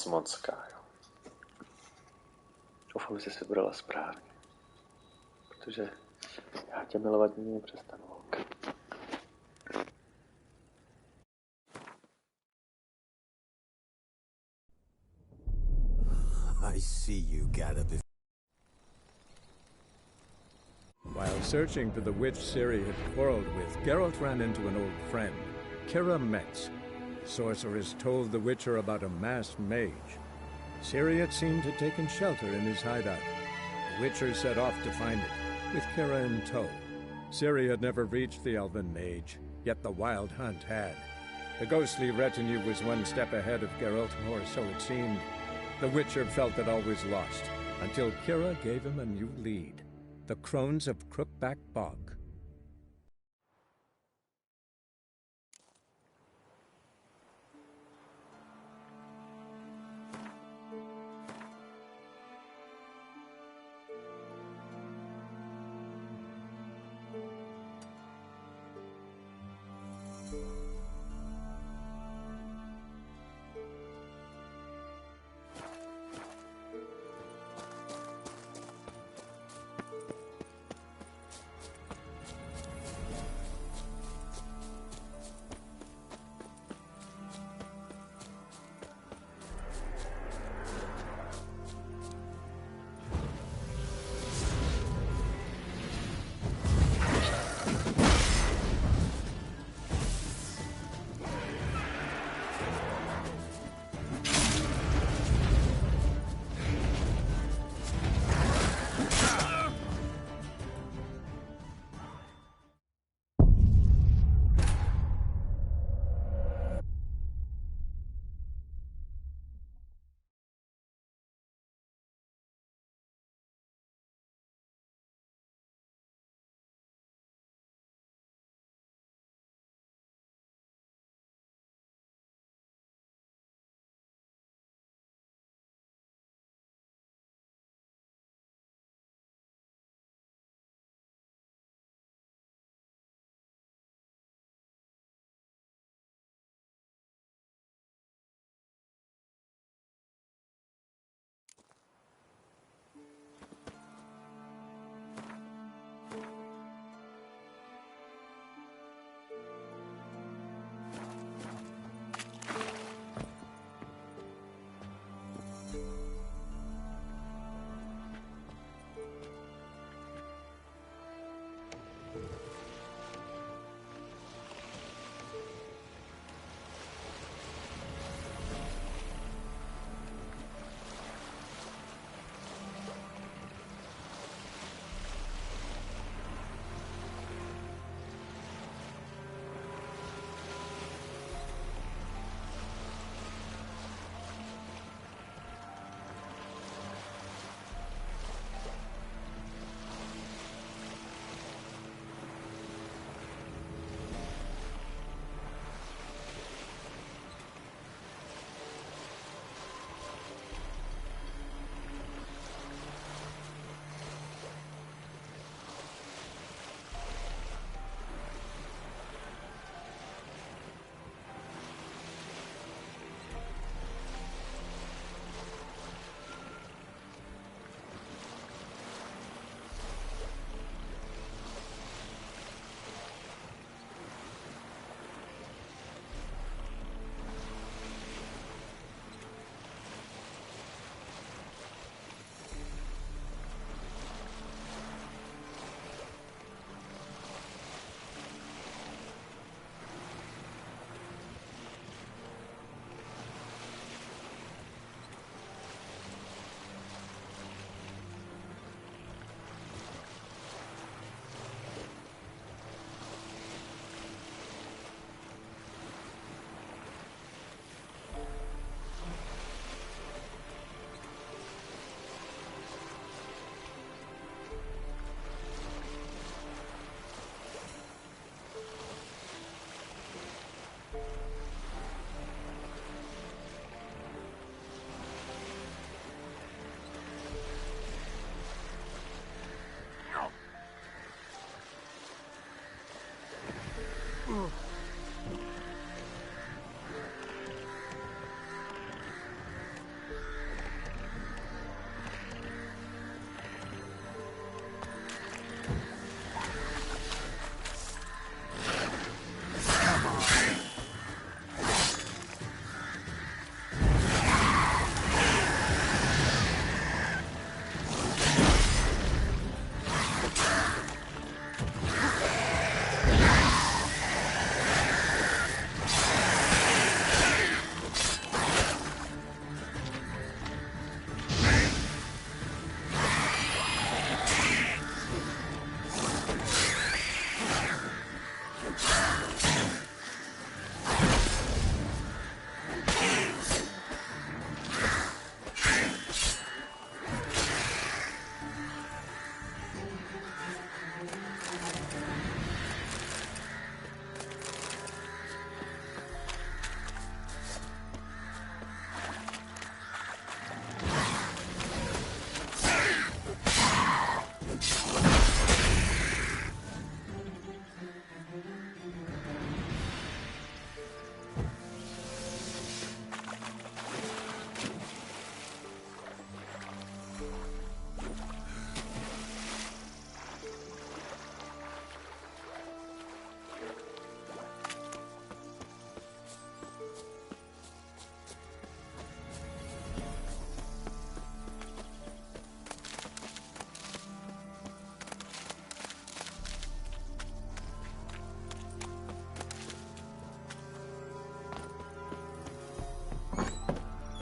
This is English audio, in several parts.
moc, Kájo. Doufám, že jsi se vybrala správně. Protože já tě milovat nikdy nepřestanu, holka. I see you got a bit. While searching for the witch Ciri had quarreled with, Geralt ran into an old friend, Kira Metz. The sorceress told the Witcher about a masked mage. Ciri, it seemed, had taken shelter in his hideout. The Witcher set off to find it, with Kira in tow. Ciri had never reached the elven mage, yet the wild hunt had. The ghostly retinue was one step ahead of Geralt, or so it seemed. The Witcher felt that all was lost, until Kira gave him a new lead. The Crones of Crookback Bog.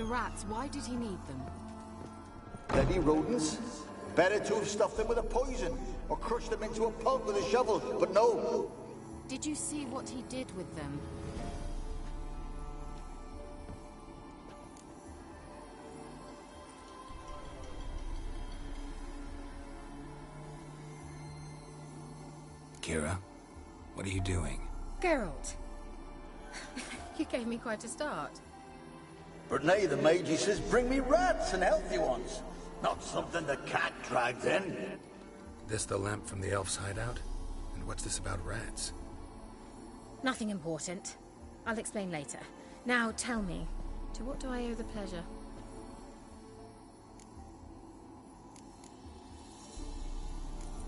rats, why did he need them? Bloody rodents. Better to have stuffed them with a poison, or crushed them into a pulp with a shovel, but no. Did you see what he did with them? Kira, what are you doing? Geralt. You gave me quite a start. But now the mage, he says, bring me rats and healthy ones. Not something the cat dragged in. This the lamp from the elf's hideout? And what's this about rats? Nothing important. I'll explain later. Now tell me, to what do I owe the pleasure?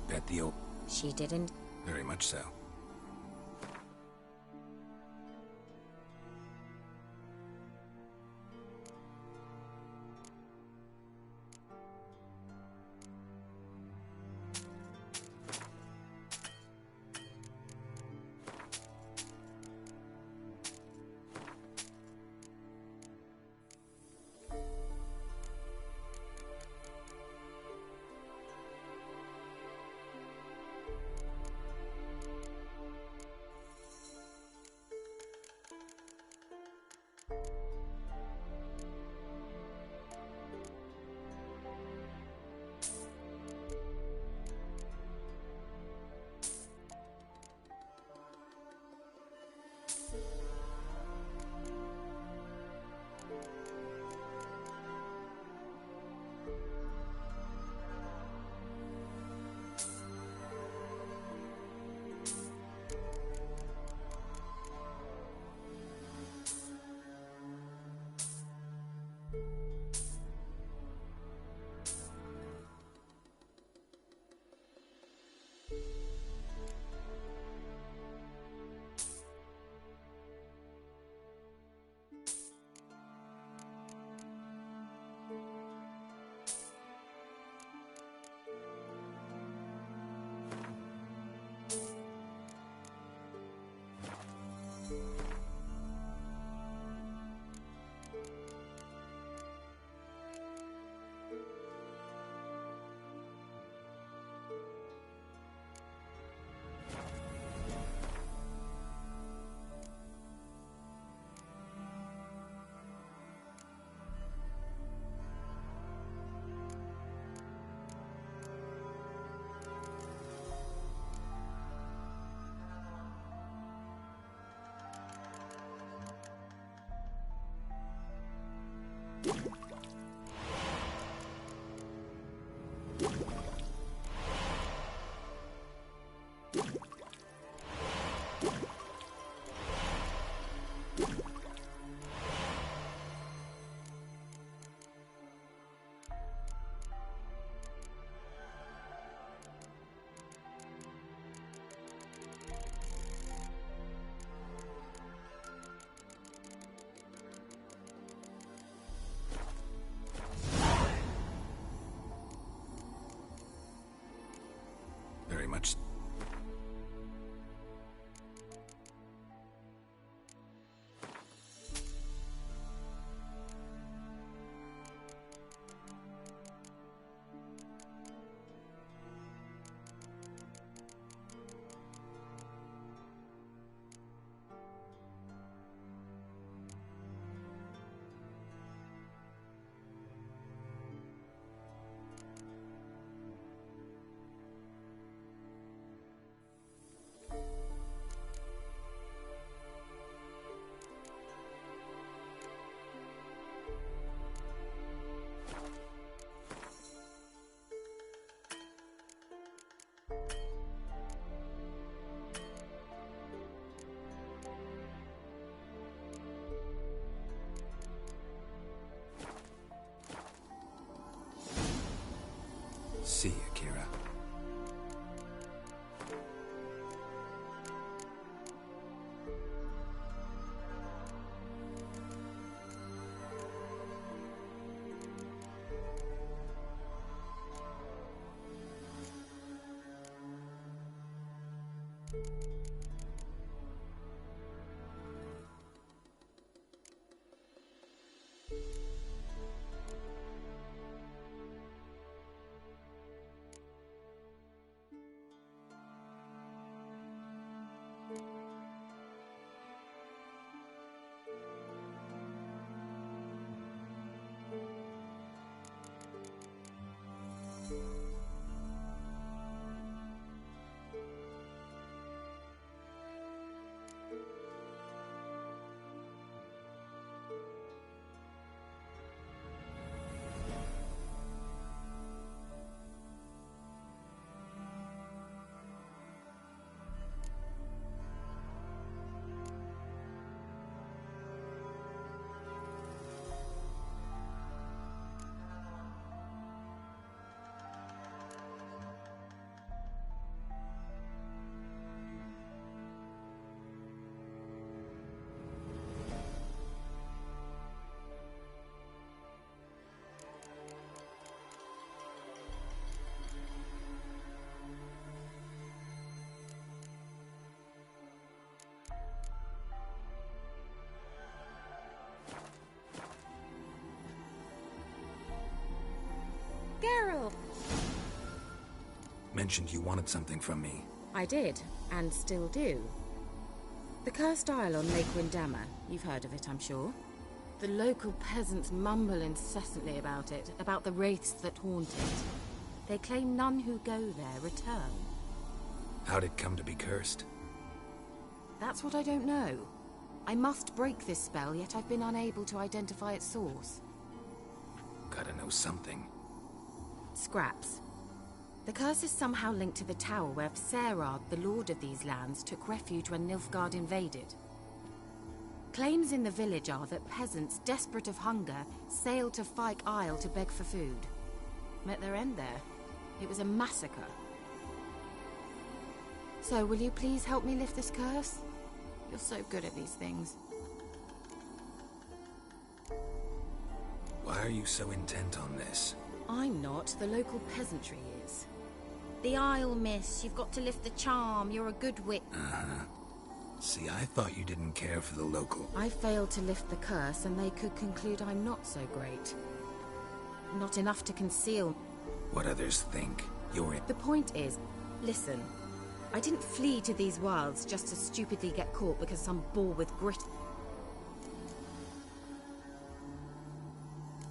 Bet the old... She didn't. Very much so. mentioned you wanted something from me. I did, and still do. The Cursed Isle on Lake Windammer. You've heard of it, I'm sure. The local peasants mumble incessantly about it, about the wraiths that haunt it. They claim none who go there return. How'd it come to be cursed? That's what I don't know. I must break this spell, yet I've been unable to identify its source. Gotta know something. Scraps. The curse is somehow linked to the tower where Serad, the lord of these lands, took refuge when Nilfgaard invaded. Claims in the village are that peasants, desperate of hunger, sailed to Fyke Isle to beg for food. Met their end there. It was a massacre. So, will you please help me lift this curse? You're so good at these things. Why are you so intent on this? I'm not. The local peasantry is. The Isle, miss. You've got to lift the charm. You're a good wit. Uh-huh. See, I thought you didn't care for the local. I failed to lift the curse, and they could conclude I'm not so great. Not enough to conceal. What others think. You're it. The point is, listen. I didn't flee to these wilds just to stupidly get caught because some boar with grit...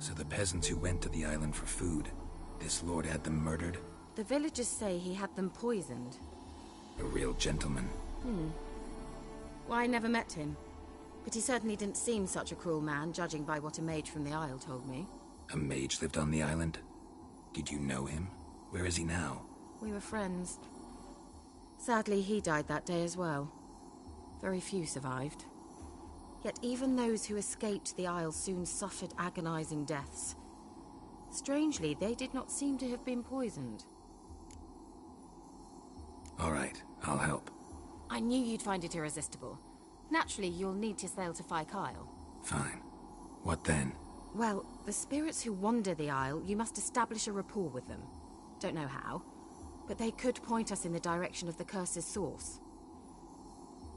So the peasants who went to the island for food, this lord had them murdered? The villagers say he had them poisoned. A real gentleman. Well, I never met him. But he certainly didn't seem such a cruel man, judging by what a mage from the Isle told me. A mage lived on the island? Did you know him? Where is he now? We were friends. Sadly, he died that day as well. Very few survived. Yet even those who escaped the Isle soon suffered agonizing deaths. Strangely, they did not seem to have been poisoned. All right, I'll help. I knew you'd find it irresistible. Naturally, you'll need to sail to Fyke Isle. Fine. What then? Well, the spirits who wander the Isle, you must establish a rapport with them. Don't know how, but they could point us in the direction of the curse's source.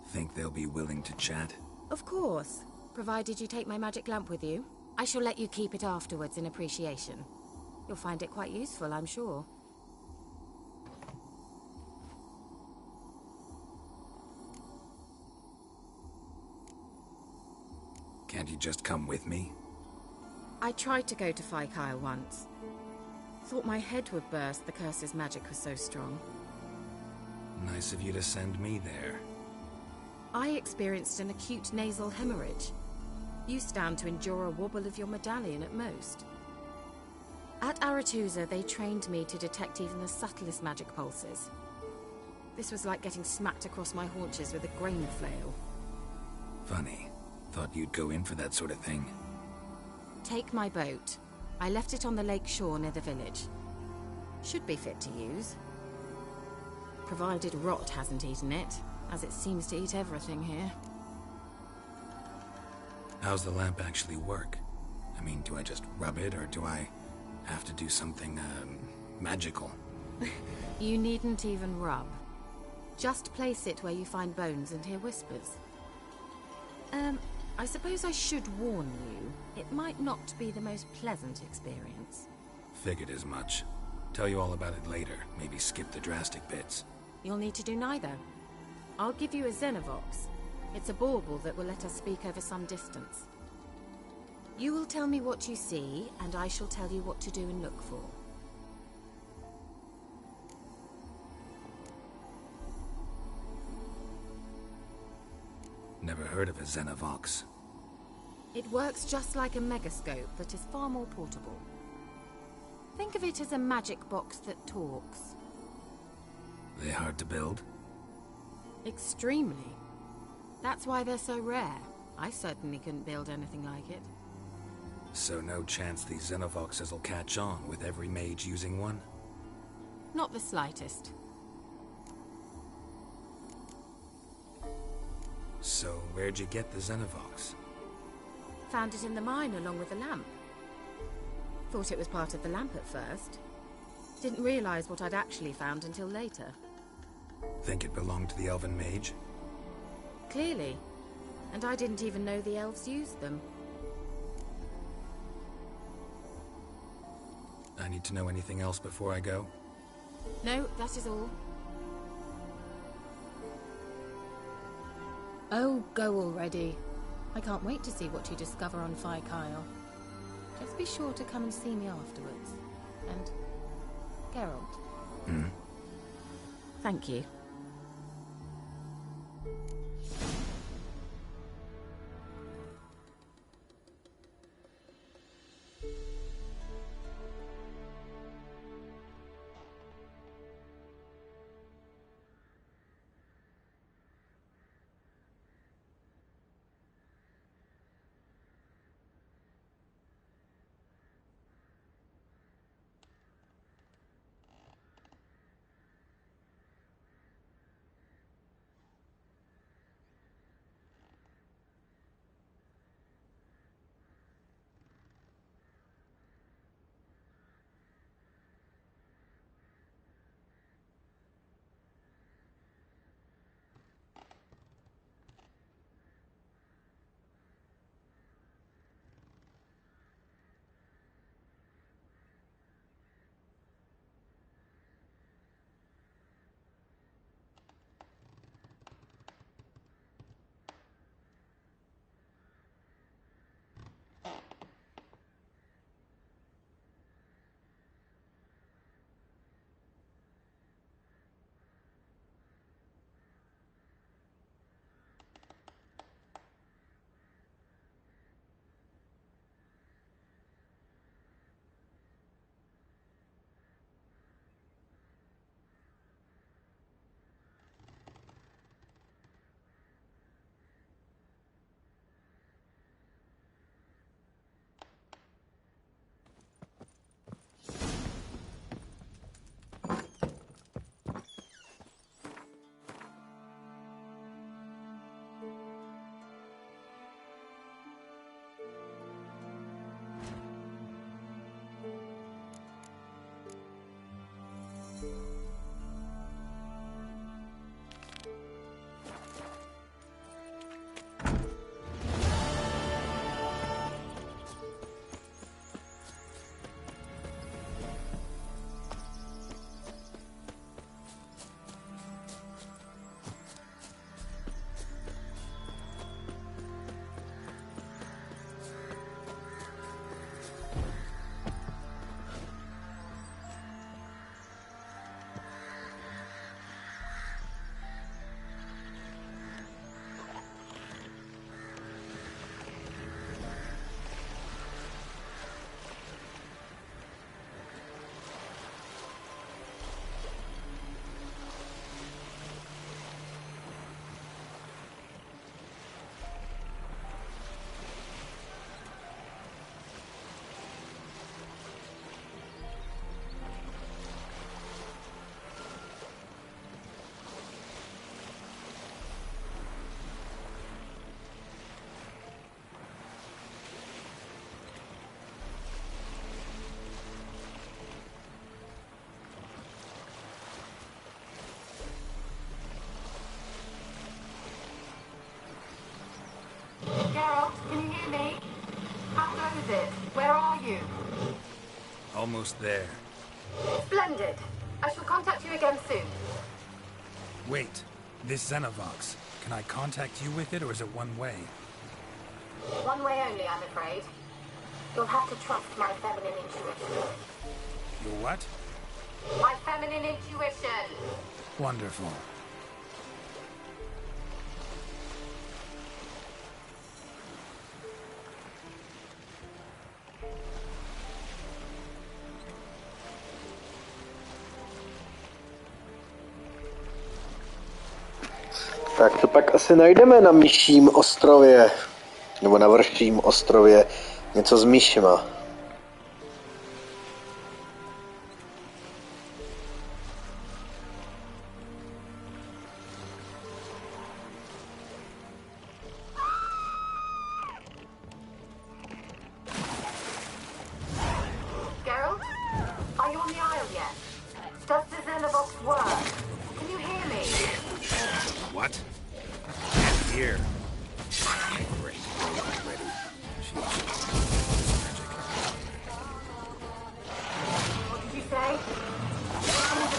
Think they'll be willing to chat? Of course, provided you take my magic lamp with you. I shall let you keep it afterwards in appreciation. You'll find it quite useful, I'm sure. Can't you just come with me? I tried to go to Fyke Isle once. Thought my head would burst, the curse's magic was so strong. Nice of you to send me there. I experienced an acute nasal hemorrhage. You stand to endure a wobble of your medallion at most. At Aretusa, they trained me to detect even the subtlest magic pulses. This was like getting smacked across my haunches with a grain flail. Funny. Thought you'd go in for that sort of thing. Take my boat. I left it on the lake shore near the village. Should be fit to use. Provided rot hasn't eaten it, as it seems to eat everything here. How's the lamp actually work? I mean, do I just rub it, or do I have to do something, magical? You needn't even rub. Just place it where you find bones and hear whispers. I suppose I should warn you, it might not be the most pleasant experience. Figured as much. Tell you all about it later, maybe skip the drastic bits. You'll need to do neither. I'll give you a Xenovox. It's a bauble that will let us speak over some distance. You will tell me what you see, and I shall tell you what to do and look for. Never heard of a Xenovox. It works just like a megascope, but is far more portable. Think of it as a magic box that talks. They hard to build? Extremely. That's why they're so rare. I certainly couldn't build anything like it. So no chance these Xenovoxes will catch on with every mage using one? Not the slightest. So where'd you get the Xenovox? Found it in the mine along with the lamp. Thought it was part of the lamp at first. Didn't realize what I'd actually found until later. Think it belonged to the elven mage? Clearly. And I didn't even know the elves used them. I need to know anything else before I go? No, that is all. Oh, go already. I can't wait to see what you discover on Phi Kyle. Just be sure to come and see me afterwards. And... Geralt. Hmm? Thank you. Can you hear me? How goes it? Where are you? Almost there. Splendid. I shall contact you again soon. Wait, this Xenovox. Can I contact you with it, or is it one way? One way only, I'm afraid. You'll have to trust my feminine intuition. Your what? My feminine intuition! Wonderful. Tak to pak asi najdeme na myším ostrově, nebo na vrším ostrově, něco s myšima. Geralt? Are you on the Isle yet? Does the Xenovox work? Can you hear me? What? Can't hear. Great. Ready. What did you say? What kind of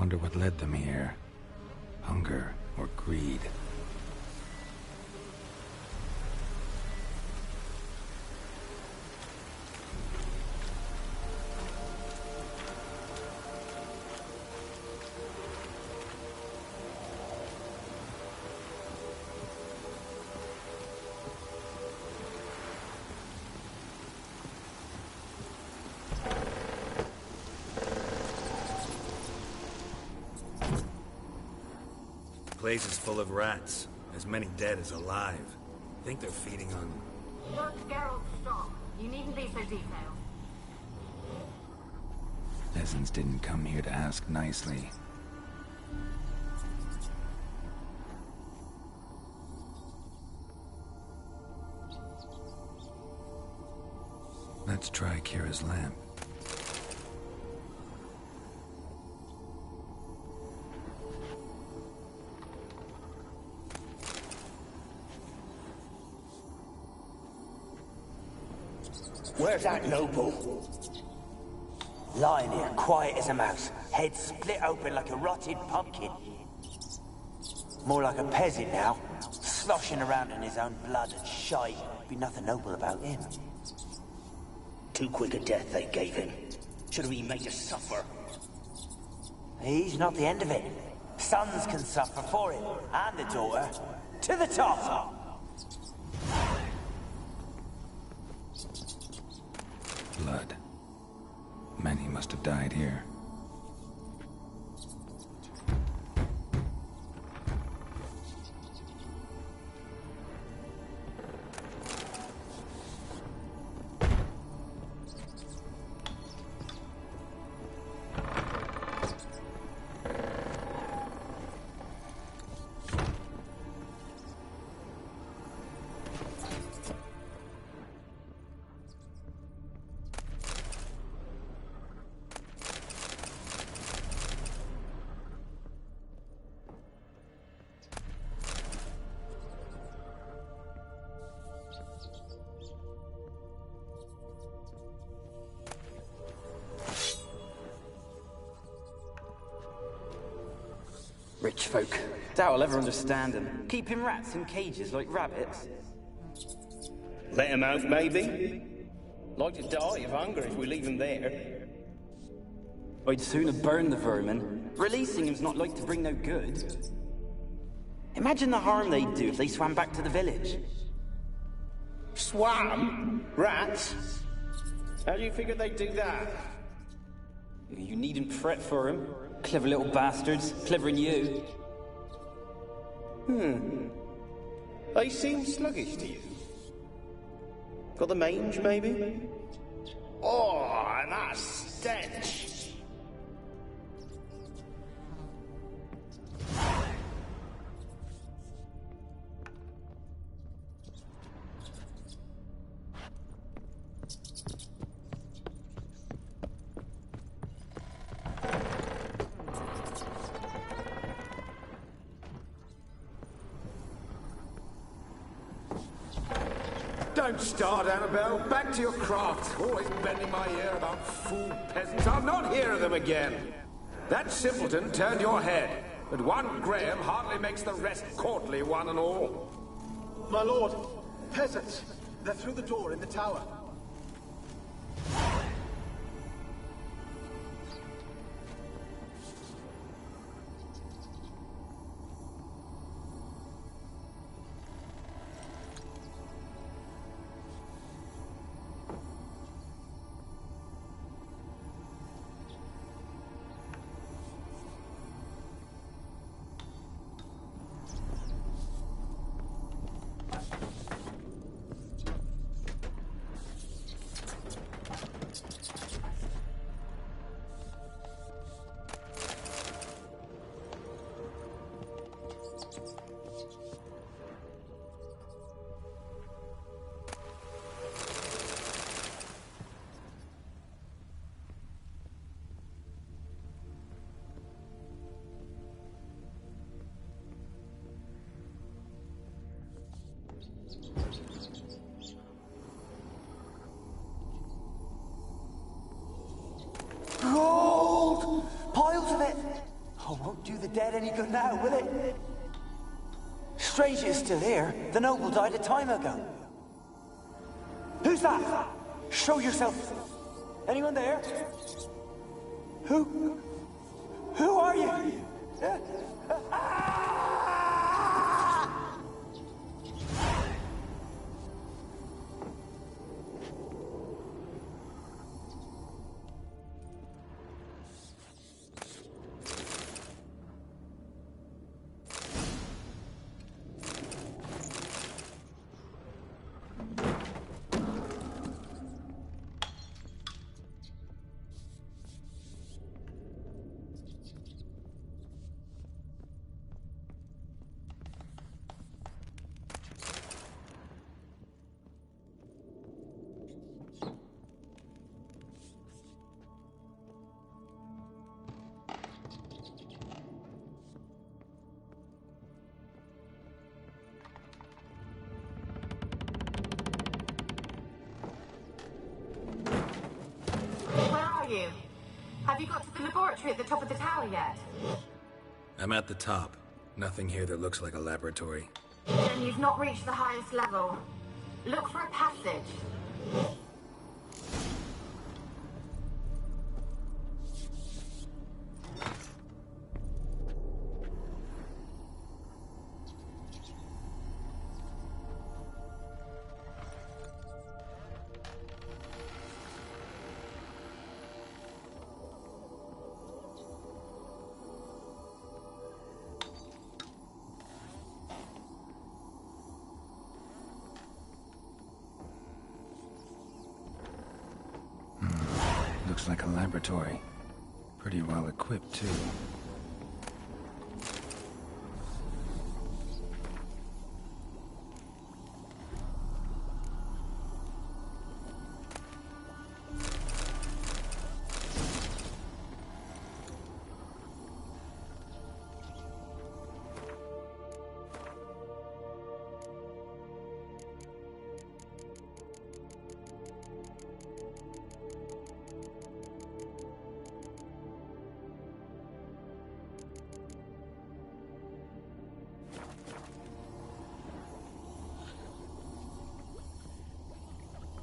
wonder what led them here. Hunger or greed. The place is full of rats. As many dead as alive. Think they're feeding on... Look, Geralt, stop. You needn't be so detailed. Peasants didn't come here to ask nicely. Let's try Kira's lamp. Where's that noble? Lying here, quiet as a mouse, head split open like a rotted pumpkin. More like a peasant now, sloshing around in his own blood and shite. Be nothing noble about him. Too quick a death they gave him. Should have been made to suffer. He's not the end of it. Sons can suffer for it, and the daughter. To the top! Blood. Many must have died here. Rich folk. Doubt I'll ever understand them. Keeping rats in cages like rabbits. Let him out, maybe? Like to die of hunger if we leave him there. I'd sooner burn the vermin. Releasing him's not like to bring no good. Imagine the harm they'd do if they swam back to the village. Swam? Rats? How do you figure they'd do that? You needn't fret for him. Clever little bastards. Clever than you. They seem sluggish to you. Got the mange, maybe? Oh, and that stench! Don't start, Annabelle. Back to your craft. Always bending my ear about fool peasants. I'll not hear of them again. That simpleton turned your head, but one Graham hardly makes the rest courtly, one and all. My lord, peasants. They're through the door in the tower. do the dead any good now, will it? Strange it's still here. The noble died a time ago. Who's that? Show yourself. Anyone there? Who are you? Have you got to the laboratory at the top of the tower yet? I'm at the top. Nothing here that looks like a laboratory. Then you've not reached the highest level. Look for a passage. Looks like a laboratory. Pretty well equipped, too.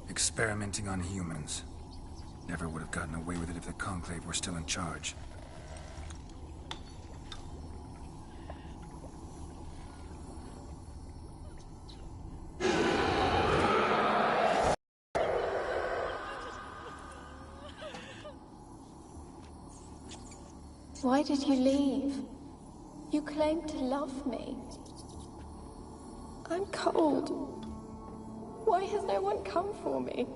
Experimenting on humans. Never would have gotten away with it if the Conclave were still in charge. Why did you leave? You claimed to love me. I'm cold. Why has no one come for me?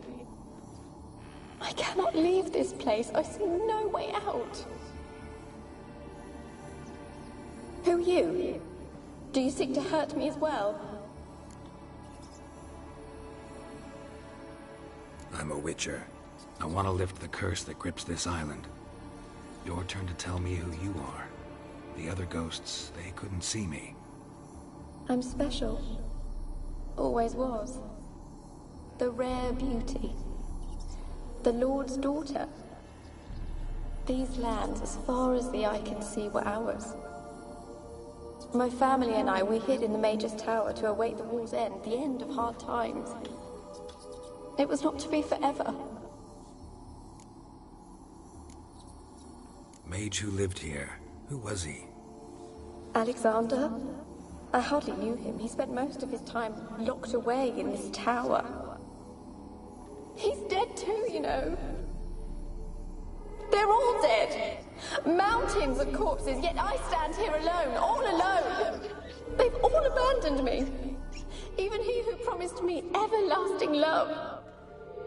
I cannot leave this place. I see no way out. Who are you? Do you seek to hurt me as well? I'm a Witcher. I want to lift the curse that grips this island. Your turn to tell me who you are. The other ghosts, they couldn't see me. I'm special. Always was. The rare beauty. The Lord's daughter. These lands, as far as the eye can see, were ours. My family and I, we hid in the Mage's Tower to await the war's end, the end of hard times. It was not to be forever. Mage who lived here. Who was he? Alexander? I hardly knew him. He spent most of his time locked away in this tower. He's dead too, you know. They're all dead. Mountains of corpses, yet I stand here alone, all alone. They've all abandoned me. Even he who promised me everlasting love.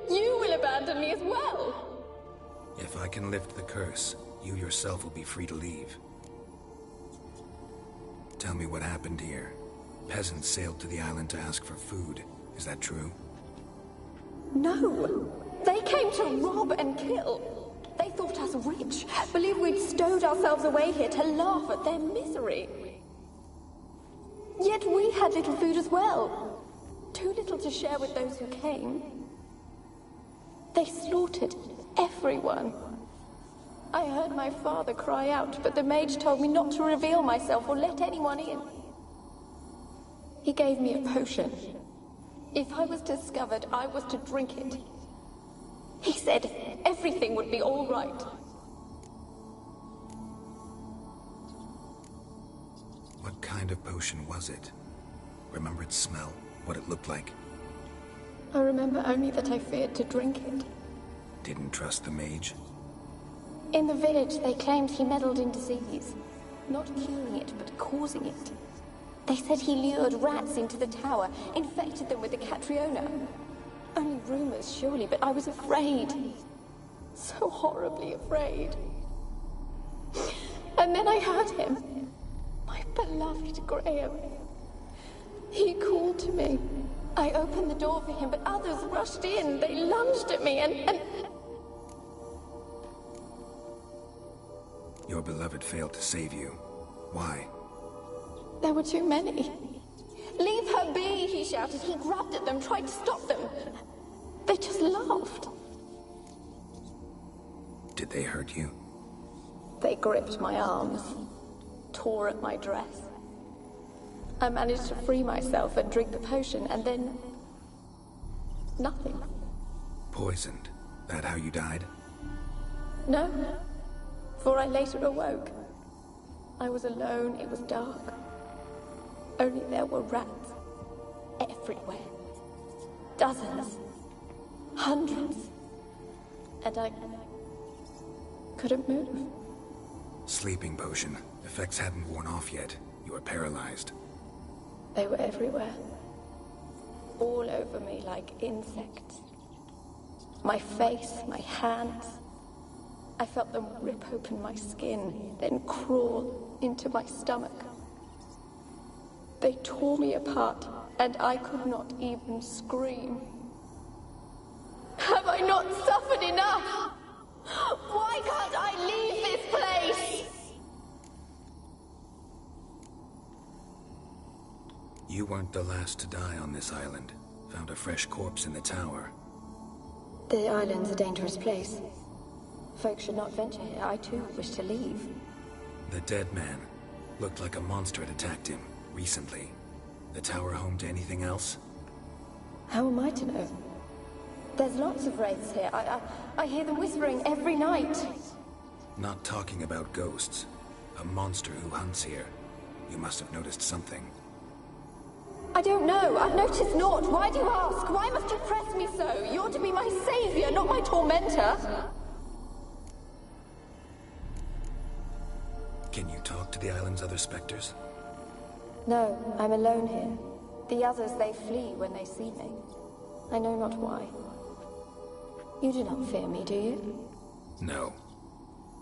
You will abandon me as well. If I can lift the curse, you yourself will be free to leave. Tell me what happened here. Peasants sailed to the island to ask for food. Is that true? No. They came to rob and kill. They thought us rich, believed we'd stowed ourselves away here to laugh at their misery. Yet we had little food as well. Too little to share with those who came. They slaughtered everyone. I heard my father cry out, but the mage told me not to reveal myself or let anyone in. He gave me a potion. If I was discovered, I was to drink it. He said everything would be all right. What kind of potion was it? Remember its smell? What it looked like? I remember only that I feared to drink it. Didn't trust the mage? In the village, they claimed he meddled in disease. Not curing it, but causing it. They said he lured rats into the tower, infected them with the Catriona. Only rumors, surely, but I was afraid. So horribly afraid. And then I heard him. My beloved Graham. He called to me. I opened the door for him, but others rushed in. They lunged at me and... Your beloved failed to save you. Why? There were too many. Leave her be, he shouted. He grabbed at them, tried to stop them. They just laughed. Did they hurt you? They gripped my arms, tore at my dress. I managed to free myself and drink the potion, and then... nothing. Poisoned? That how you died? No, for I later awoke. I was alone, it was dark. Only there were rats. Everywhere. Dozens. Hundreds. And I... couldn't move. Sleeping potion. Effects hadn't worn off yet. You were paralyzed. They were everywhere. All over me like insects. My face, my hands. I felt them rip open my skin, then crawl into my stomach. They tore me apart, and I could not even scream. Have I not suffered enough? Why can't I leave this place? You weren't the last to die on this island. Found a fresh corpse in the tower. The island's a dangerous place. Folk should not venture here. I too wish to leave. The dead man. Looked like a monster had attacked him, recently. The tower home to anything else? How am I to know? There's lots of wraiths here. I hear them whispering every night. Not talking about ghosts. A monster who hunts here. You must have noticed something. I don't know. I've noticed naught. Why do you ask? Why must you press me so? You're to be my savior, not my tormentor. Can you talk to the island's other specters? No, I'm alone here. The others, they flee when they see me. I know not why. You do not fear me, do you? No.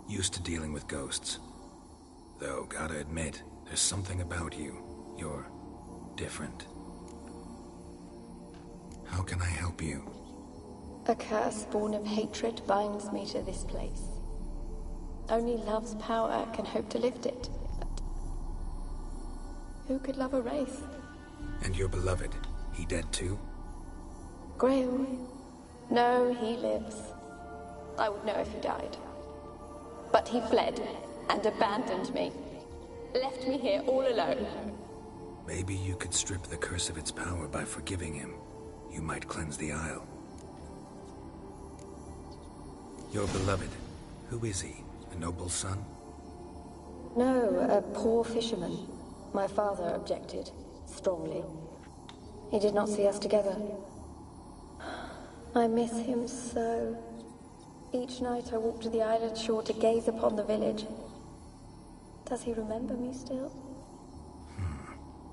Used to dealing with ghosts. Though, gotta admit, there's something about you. You're different. How can I help you? A curse born of hatred binds me to this place. Only love's power can hope to lift it. But who could love a wraith? And your beloved, he dead too? Grail? No, he lives. I would know if he died. But he fled and abandoned me. Left me here all alone. Maybe you could strip the curse of its power by forgiving him. You might cleanse the Isle. Your beloved, who is he? A noble son? No, a poor fisherman. My father objected, strongly. He did not see us together. I miss him so. Each night I walk to the island shore to gaze upon the village. Does he remember me still?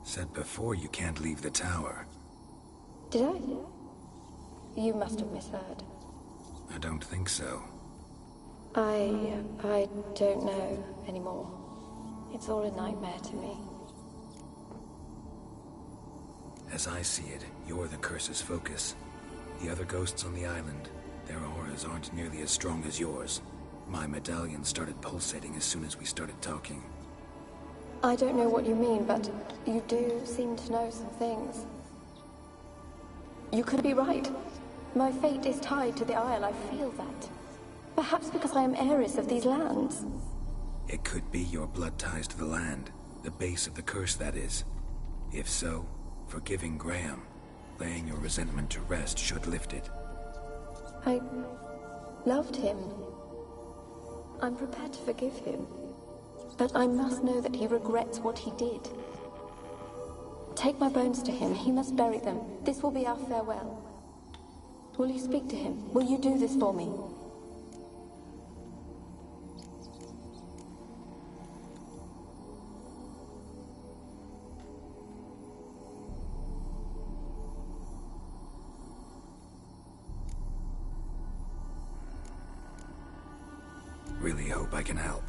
Said before you can't leave the tower. Did I? You must have misheard. I don't think so. I don't know anymore. It's all a nightmare to me. As I see it, you're the curse's focus. The other ghosts on the island, their auras aren't nearly as strong as yours. My medallion started pulsating as soon as we started talking. I don't know what you mean, but you do seem to know some things. You could be right. My fate is tied to the Isle, I feel that. Perhaps because I am heiress of these lands. It could be your blood ties to the land, the base of the curse, that is. If so, forgiving Graham, laying your resentment to rest should lift it. I loved him. I'm prepared to forgive him. But I must know that he regrets what he did. Take my bones to him. He must bury them. This will be our farewell. Will you speak to him? Will you do this for me? Really hope I can help.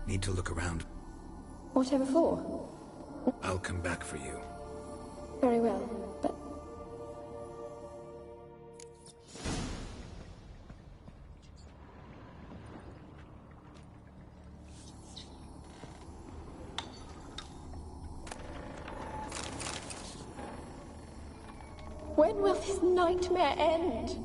Need to look around. Whatever for? I'll come back for you. Very well, but... When will this nightmare end?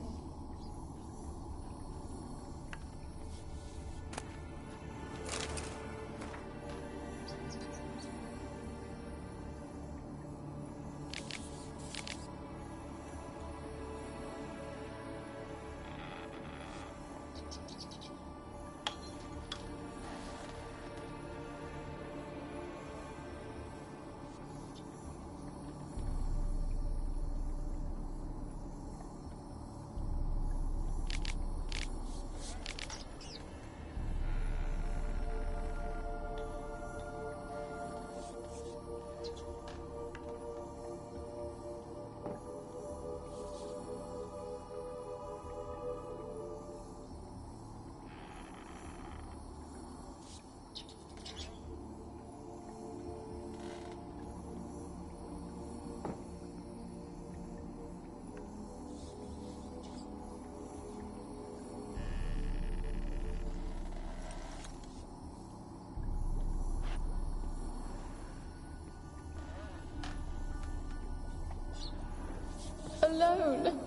Alone.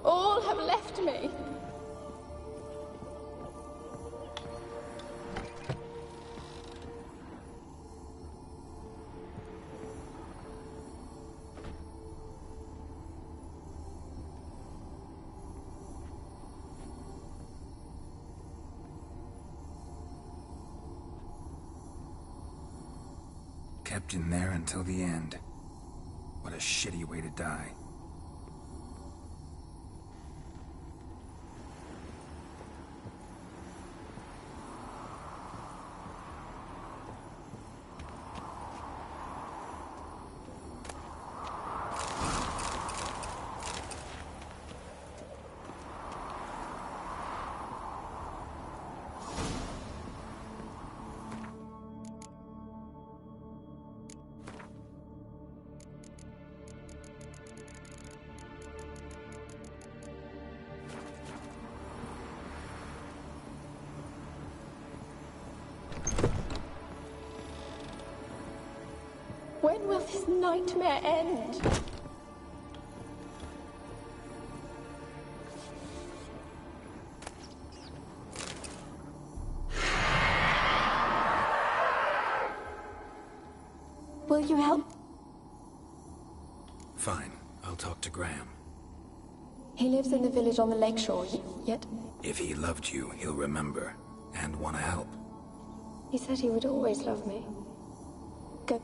All have left me. Kept in there until the end. What a shitty way to die. When will this nightmare end? Will you help? Fine. I'll talk to Graham. He lives in the village on the lakeshore, yet... If he loved you, he'll remember. And want to help. He said he would always love me. Go.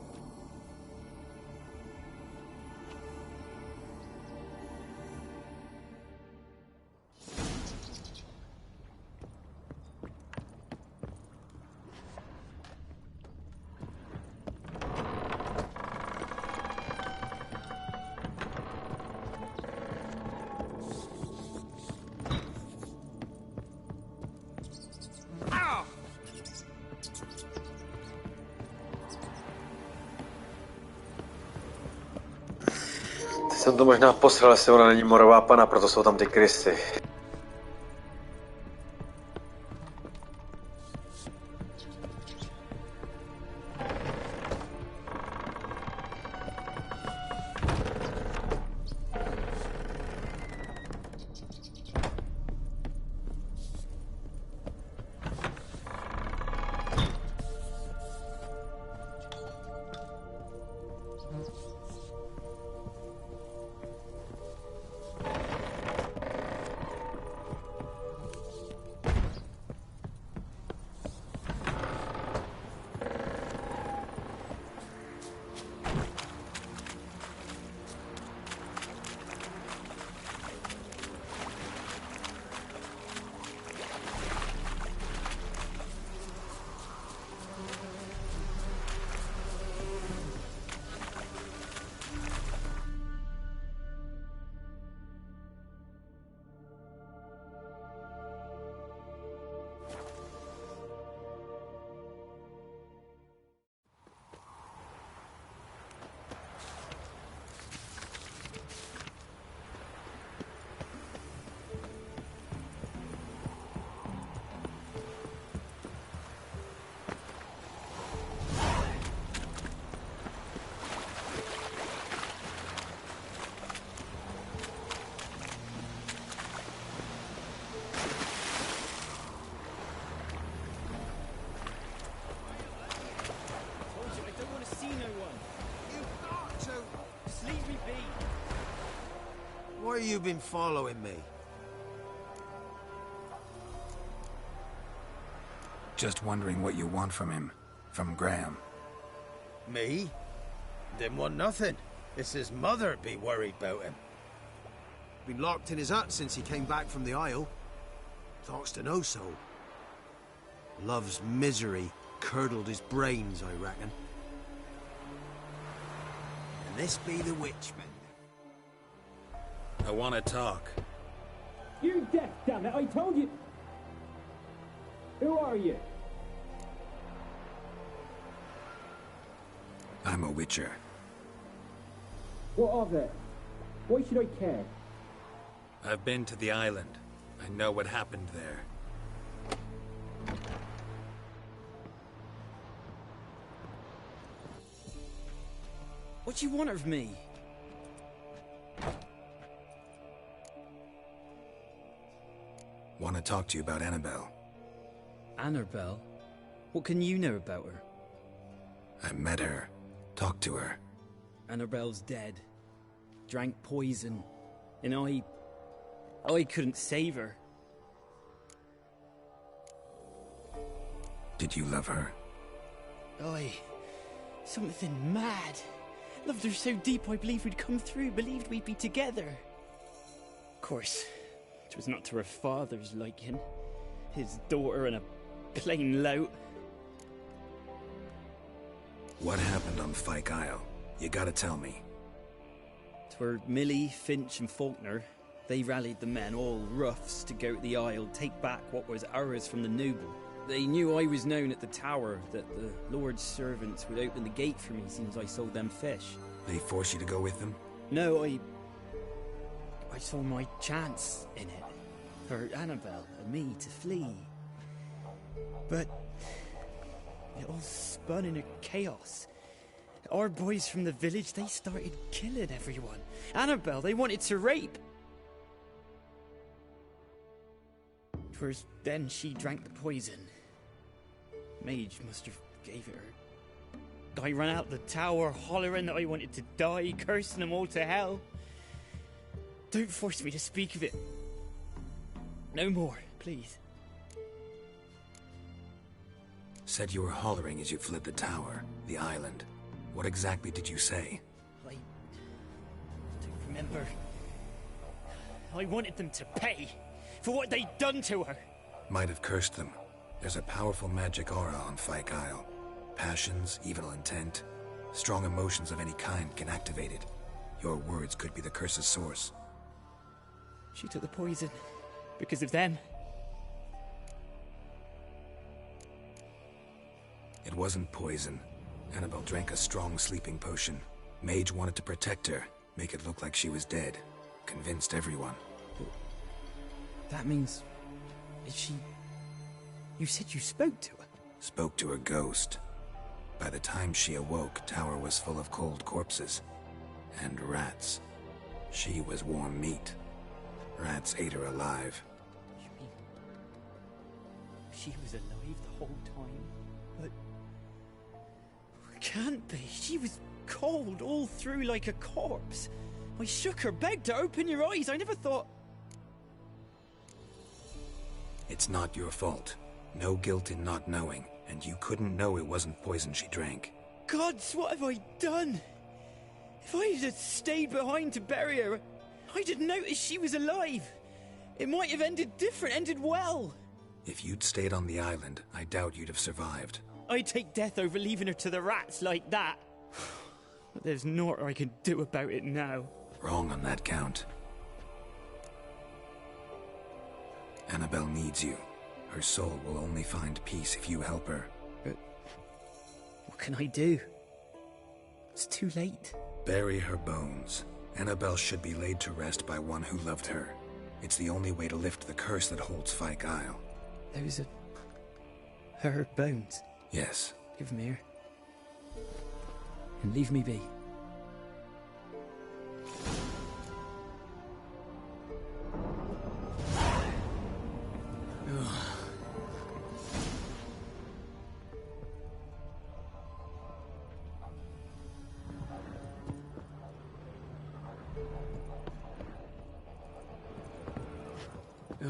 Jsem to možná posral, jestli ona není morová pana, proto jsou tam ty krysy. you been following me? Just wondering what you want from him. From Graham. Me? Didn't want nothing. It's his mother be worried about him. Been locked in his hut since he came back from the Isle. Talks to no soul. Love's misery curdled his brains, I reckon. And this be the Witchman. I want to talk. You're deaf, damn it! I told you. Who are you? I'm a Witcher. What of it? Why should I care? I've been to the island. I know what happened there. What do you want of me? Want to talk to you about Annabelle. Annabelle? What can you know about her? I met her. Talked to her. Annabelle's dead. Drank poison. And I couldn't save her. Did you love her? Something mad. Loved her so deep I believed we'd come through, believed we'd be together. Of course, it was not to her father's liking. His daughter and a plain lout. What happened on Fyke Isle? You gotta tell me. 'Twere Millie, Finch and Faulkner. They rallied the men, all roughs, to go to the Isle, take back what was ours from the noble. They knew I was known at the tower, that the Lord's servants would open the gate for me since I sold them fish. They force you to go with them? No, I saw my chance in it. For Annabelle and me to flee. But it all spun in a chaos. Our boys from the village, they started killing everyone. Annabelle, they wanted to rape. 'Twas then she drank the poison. Mage must have gave it her. I ran out the tower, hollering that I wanted to die, cursing them all to hell. Don't force me to speak of it. No more, please. Said you were hollering as you fled the tower, the island. What exactly did you say? I don't remember. I wanted them to pay for what they'd done to her. Might have cursed them. There's a powerful magic aura on Fyke Isle. Passions, evil intent, strong emotions of any kind can activate it. Your words could be the curse's source. She took the poison because of them. It wasn't poison. Annabelle drank a strong sleeping potion. Mage wanted to protect her, make it look like she was dead. Convinced everyone. That means... is she... You said you spoke to her? Spoke to her ghost. By the time she awoke, Tower was full of cold corpses. And rats. She was warm meat. Rats ate her alive. You mean... she was alive the whole time? But... can't be. She was cold all through like a corpse. I shook her, begged her, open your eyes. I never thought... It's not your fault. No guilt in not knowing, and you couldn't know it wasn't poison she drank. Gods, what have I done? If I had stayed behind to bury her, I didn't notice she was alive. It might have ended different, ended well. If you'd stayed on the island, I doubt you'd have survived. I'd take death over leaving her to the rats like that. But there's naught I can do about it now. Wrong on that count. Annabelle needs you. Her soul will only find peace if you help her. But what can I do? It's too late. Bury her bones. Annabelle should be laid to rest by one who loved her. It's the only way to lift the curse that holds Fyke Isle. Those are... her bones? Yes. Give them here. And leave me be.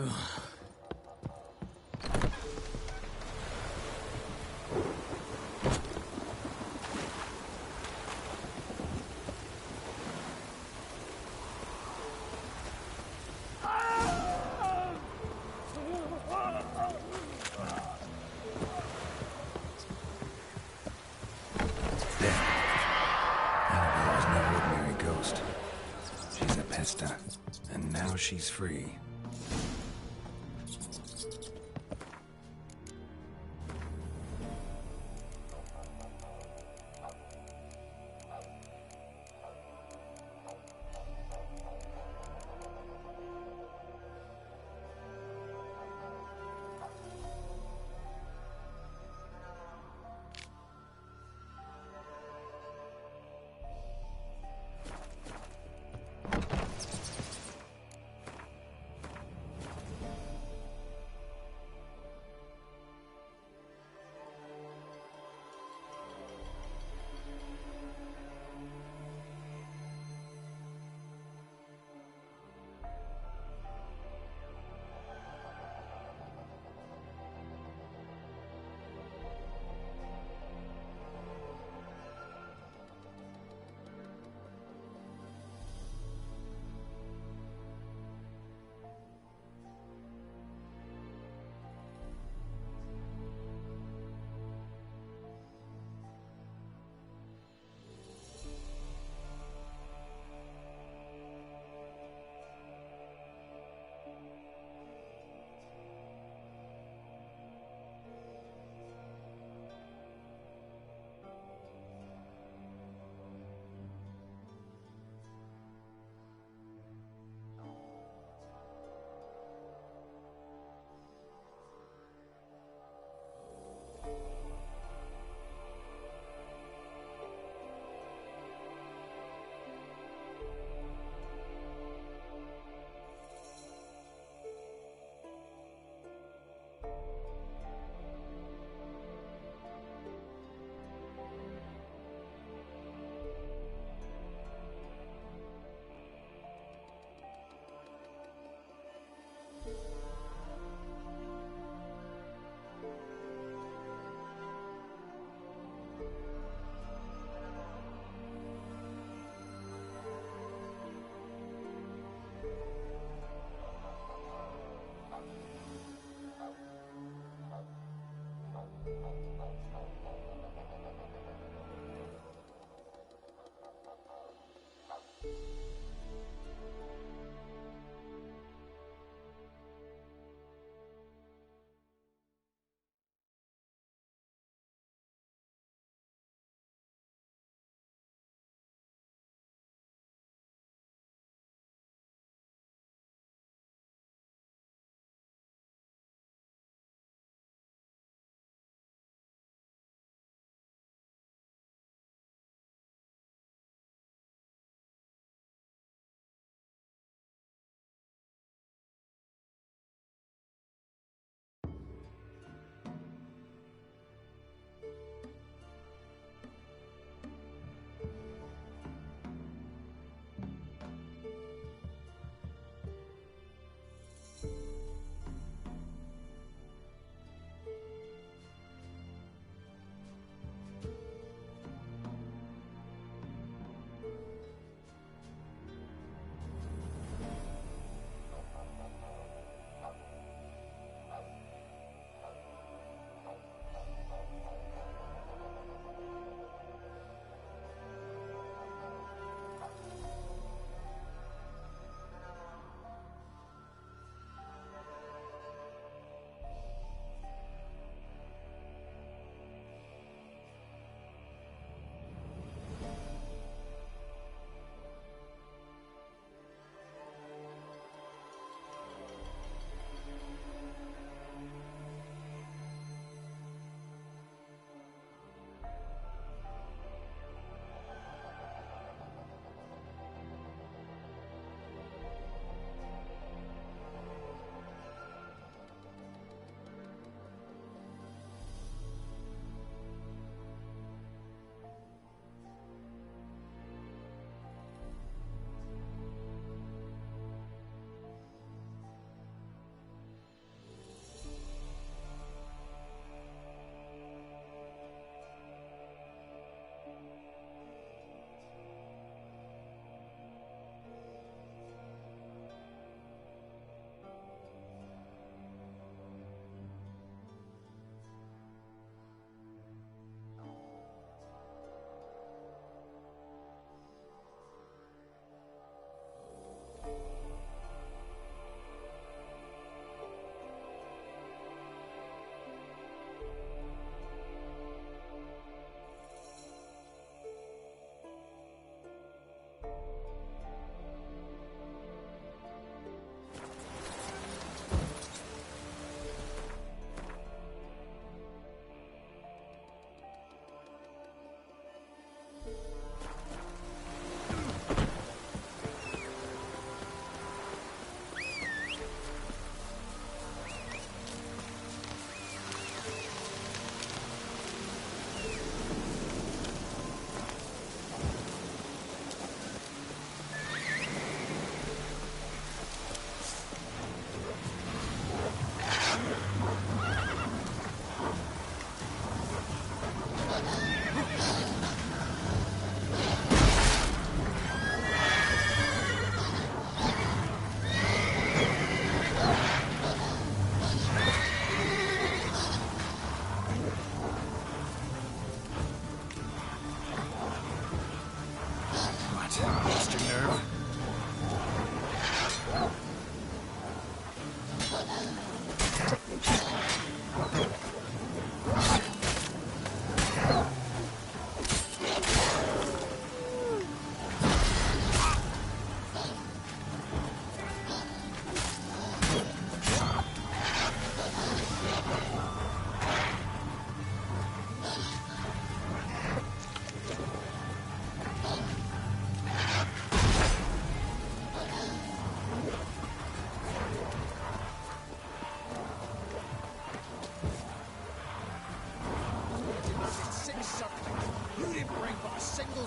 Annabelle was no ordinary ghost. She's a pesta, and now she's free.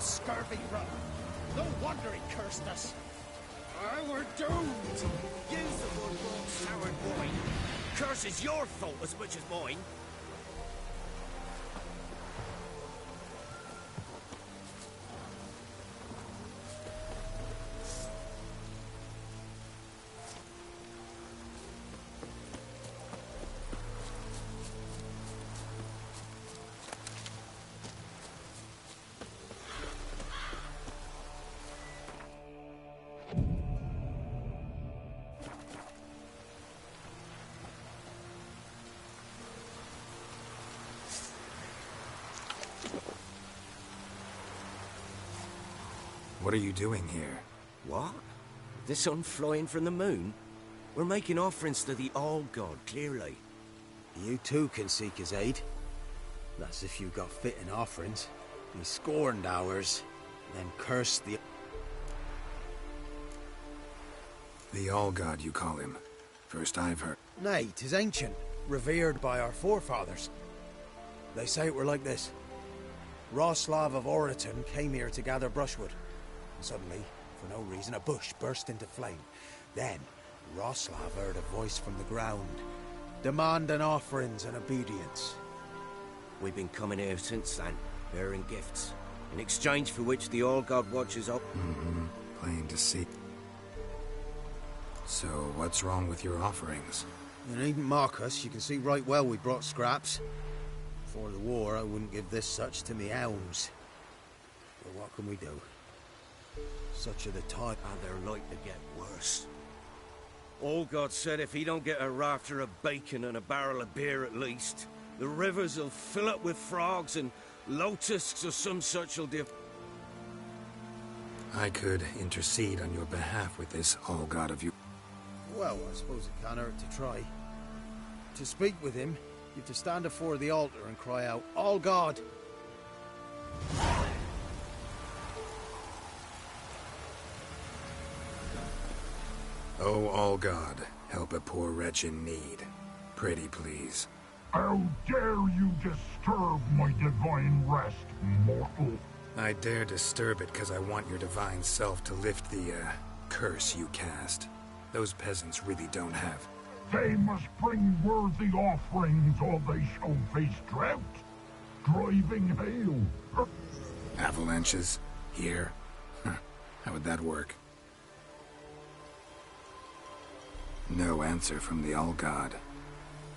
Scurvy run. No wonder he cursed us. We're doomed. Use the one wrong soured boy. Curse is your fault as much as mine. What are you doing here? What? The sun flying from the moon? We're making offerings to the All-God, clearly. You too can seek his aid. That's if you got fitting offerings. He scorned ours, then cursed the... The All-God, you call him. First I've heard. Nay, 'tis ancient, revered by our forefathers. They say it were like this. Roslav of Oriton came here to gather brushwood. Suddenly, for no reason, a bush burst into flame. Then, Roslav heard a voice from the ground, demanding offerings and obedience. We've been coming here since then, bearing gifts, in exchange for which the All-God watches up. Plain to see. So, what's wrong with your offerings? You needn't mock us. You can see right well we brought scraps. Before the war, I wouldn't give this such to me hounds. But what can we do? Such are the time. And they're like to get worse. All-God said if he don't get a rafter of bacon and a barrel of beer at least, the rivers will fill up with frogs and lotuses or some such will do. I could intercede on your behalf with this All-God of you. Well, I suppose it can't hurt to try. To speak with him, you have to stand before the altar and cry out, All-God! Oh, All-God, help a poor wretch in need. Pretty please. How dare you disturb my divine rest, mortal? I dare disturb it because I want your divine self to lift the, curse you cast. Those peasants really don't have. They must bring worthy offerings or they shall face drought, driving hail. Avalanches? Here? How would that work? No answer from the All-God.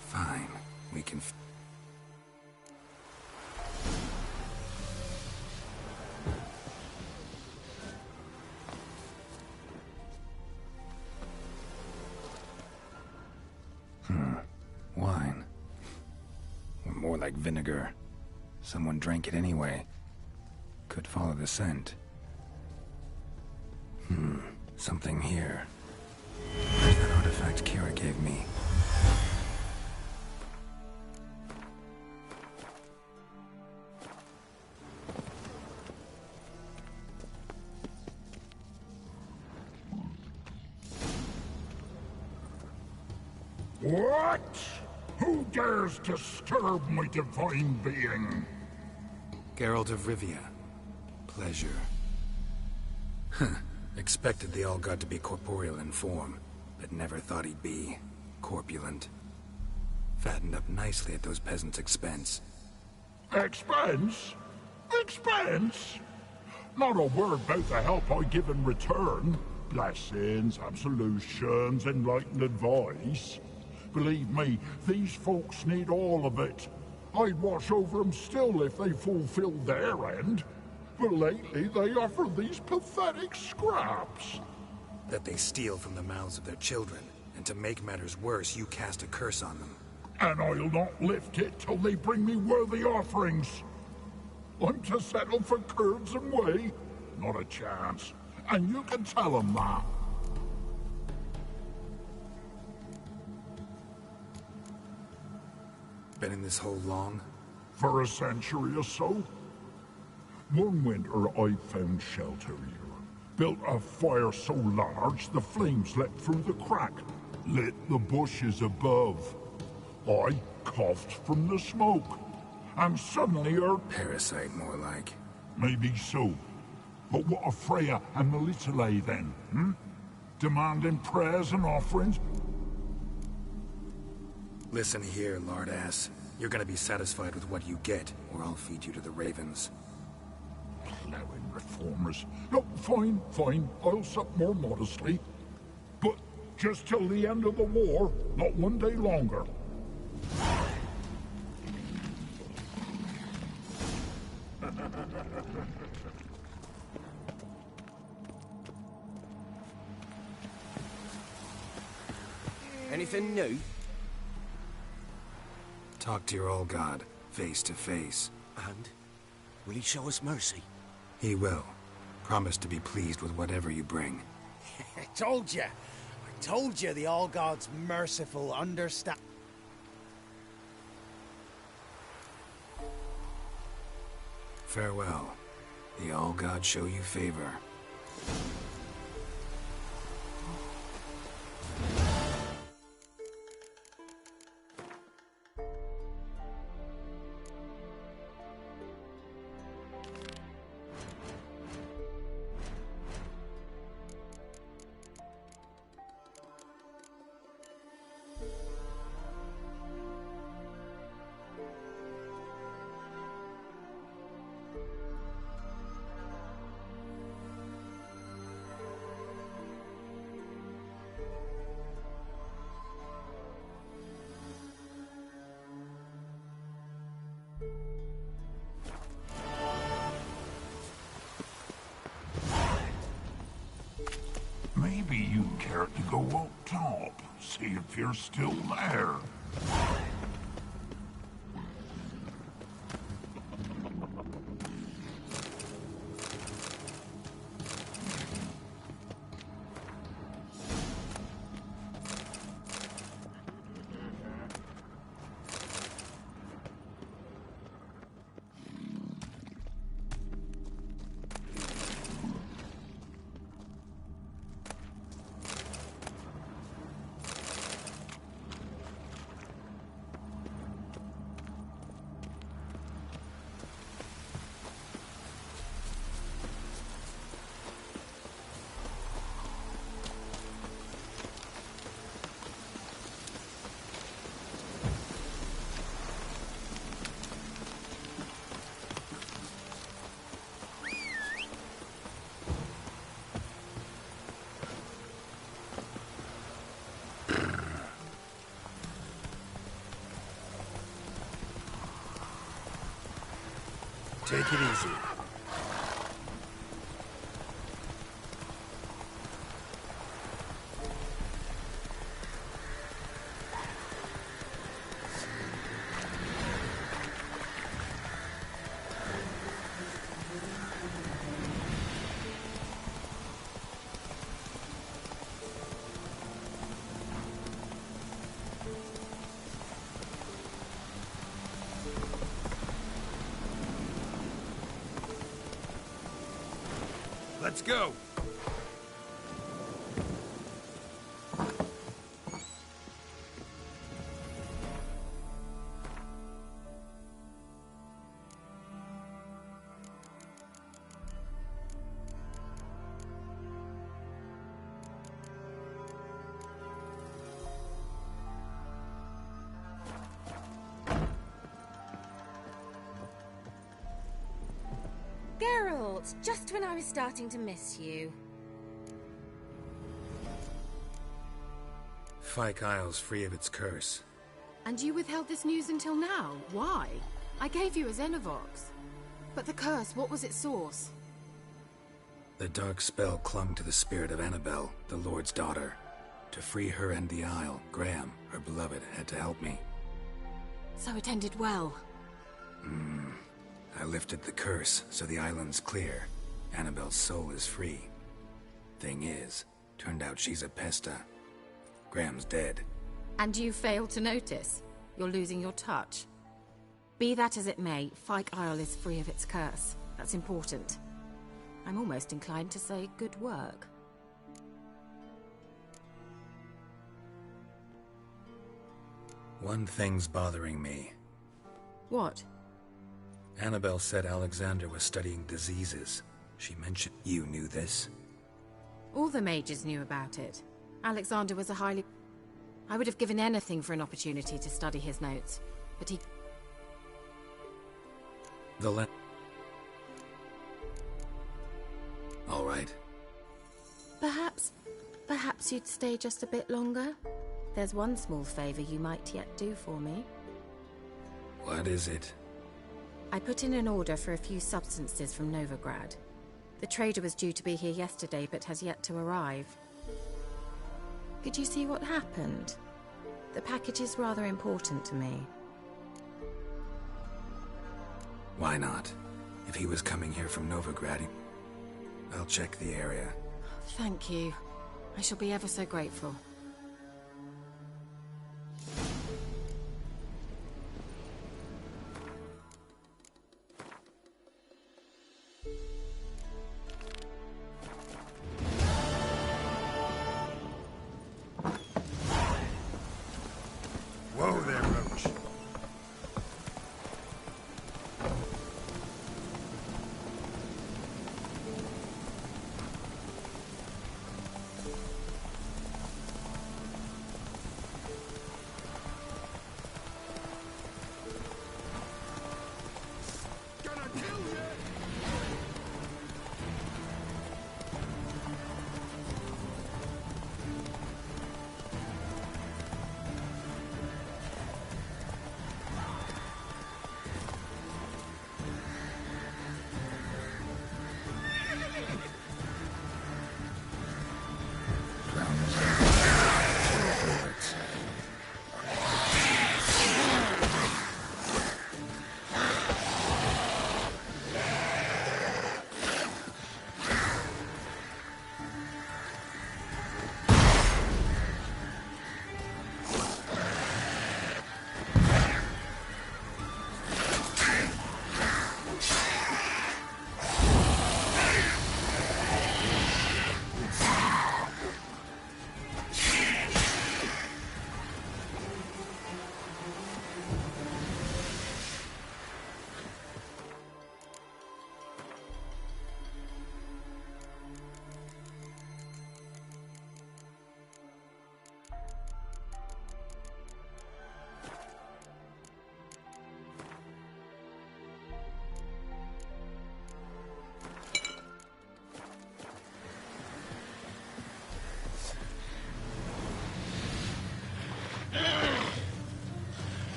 Fine, we can... Wine. Or more like vinegar. Someone drank it anyway. Could follow the scent. Something here. Where's that artifact Kira gave me? What? Who dares disturb my divine being? Geralt of Rivia. Pleasure. Expected the All-God to be corporeal in form, but never thought he'd be corpulent. Fattened up nicely at those peasants' expense. Expense? Expense? Not a word about the help I give in return. Blessings, absolutions, enlightened advice. Believe me, these folks need all of it. I'd watch over them still if they fulfilled their end. But lately they offer these pathetic scraps. That they steal from the mouths of their children, and to make matters worse, you cast a curse on them. And I'll not lift it till they bring me worthy offerings. I'm to settle for curds and whey? Not a chance. And you can tell them that. Been in this hole long? For a century or so. One winter I found shelter here. Built a fire so large the flames leapt through the crack, lit the bushes above. I coughed from the smoke, and suddenly heard... Parasite, more like. Maybe so. But what of Freya and Melitele then, hmm? Demanding prayers and offerings? Listen here, lard ass. You're gonna be satisfied with what you get, or I'll feed you to the ravens. Plowing reformers. No, fine, fine. I'll sup more modestly. But just till the end of the war, not one day longer. Anything new? Talk to your old god, face to face. And? Will he show us mercy? He will. Promise to be pleased with whatever you bring. I told you the All God's merciful, understand. Farewell. The All God show you favor. Maybe you care to go up top, see if you're still there. Take it easy. Let's go! Geralt, just when I was starting to miss you. Fyke Isle's free of its curse. And you withheld this news until now? Why? I gave you a Xenovox. But the curse, what was its source? The dark spell clung to the spirit of Annabelle, the Lord's daughter. To free her and the Isle, Graham, her beloved, had to help me. So it ended well. I lifted the curse, so the island's clear. Annabelle's soul is free. Thing is, turned out she's a pesta. Graham's dead. And you failed to notice? You're losing your touch. Be that as it may, Fyke Isle is free of its curse. That's important. I'm almost inclined to say good work. One thing's bothering me. What? Annabelle said Alexander was studying diseases. She mentioned you knew this. All the mages knew about it. Alexander was a highly... I would have given anything for an opportunity to study his notes, but he... All right. Perhaps you'd stay just a bit longer? There's one small favor you might yet do for me. What is it? I put in an order for a few substances from Novigrad. The trader was due to be here yesterday, but has yet to arrive. Could you see what happened? The package is rather important to me. Why not? If he was coming here from Novigrad, I'll check the area. Thank you. I shall be ever so grateful. Whoa there, Roach.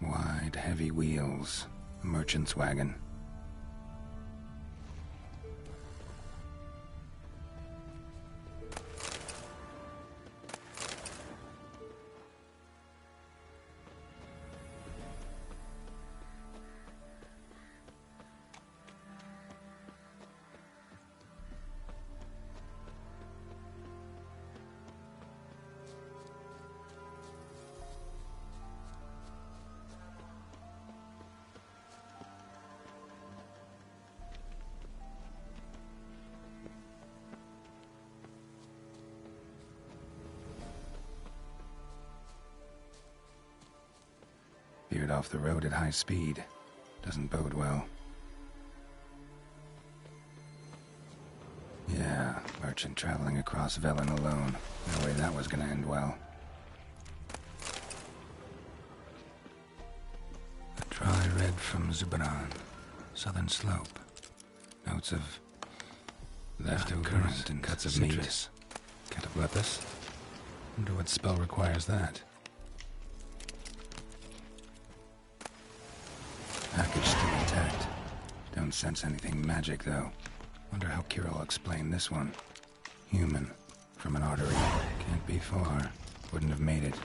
Wide, heavy wheels. A merchant's wagon. Veered off the road at high speed. Doesn't bode well. Yeah, merchant traveling across Velen alone. No way that was gonna end well. A dry red from Zubran. Southern slope. Notes of leftovers and cuts of citrus. Cataplepis? Wonder what spell requires that. sense anything magic, though. Wonder how Kira will explain this one. Human. From an artery. Can't be far. Wouldn't have made it.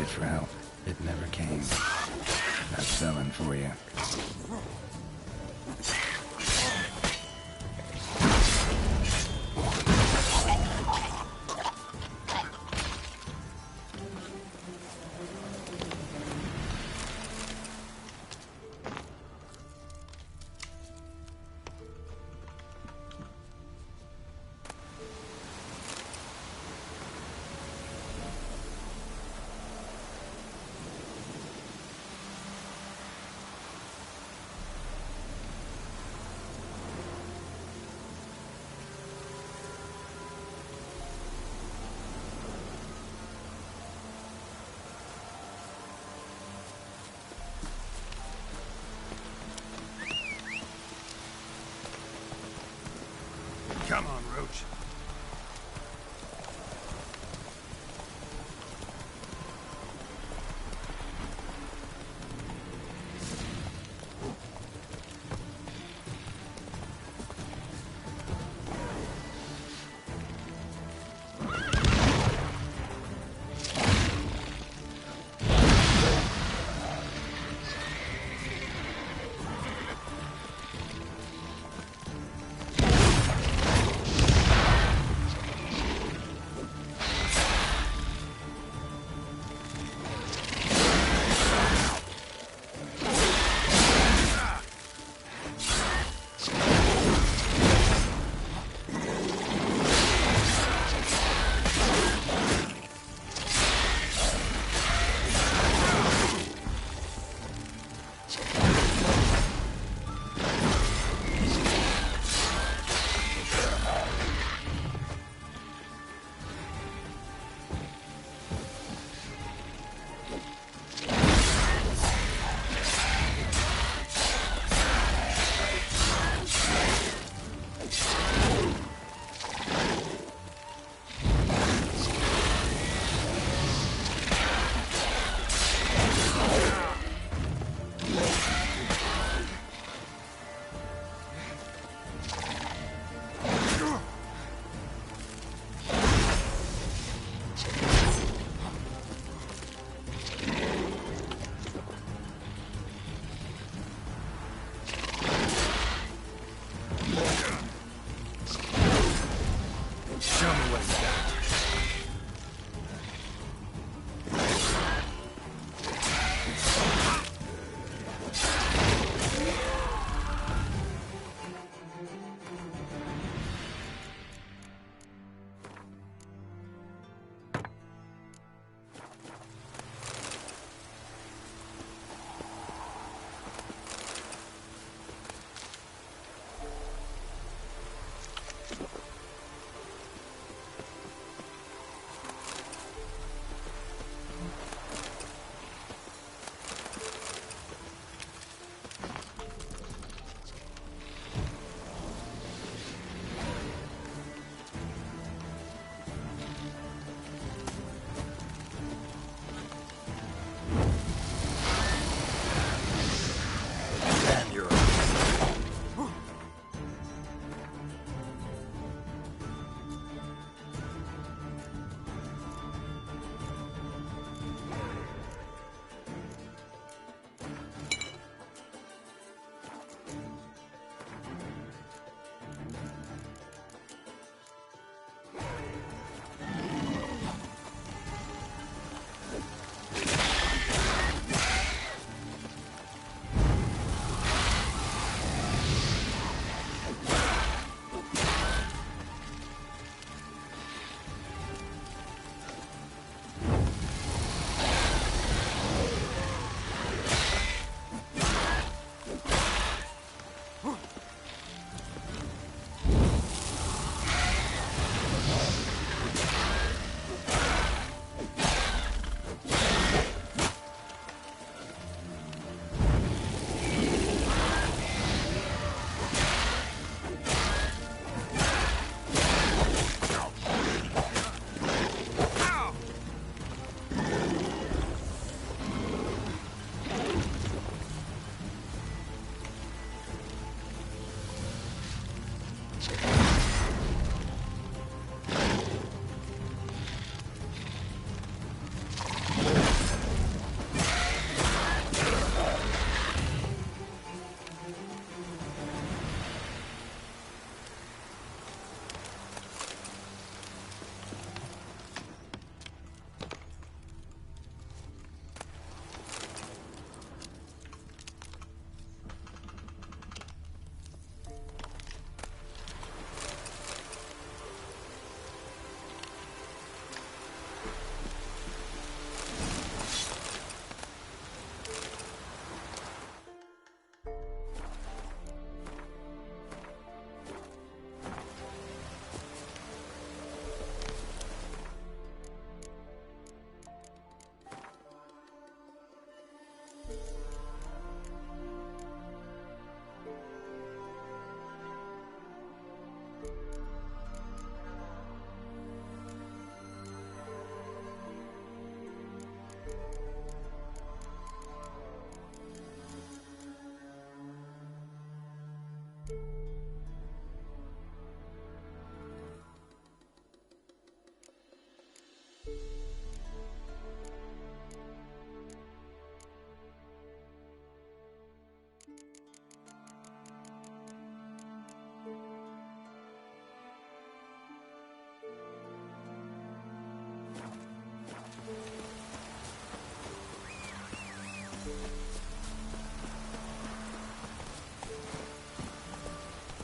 For help. It never came. That's selling for you. Come on, Roach.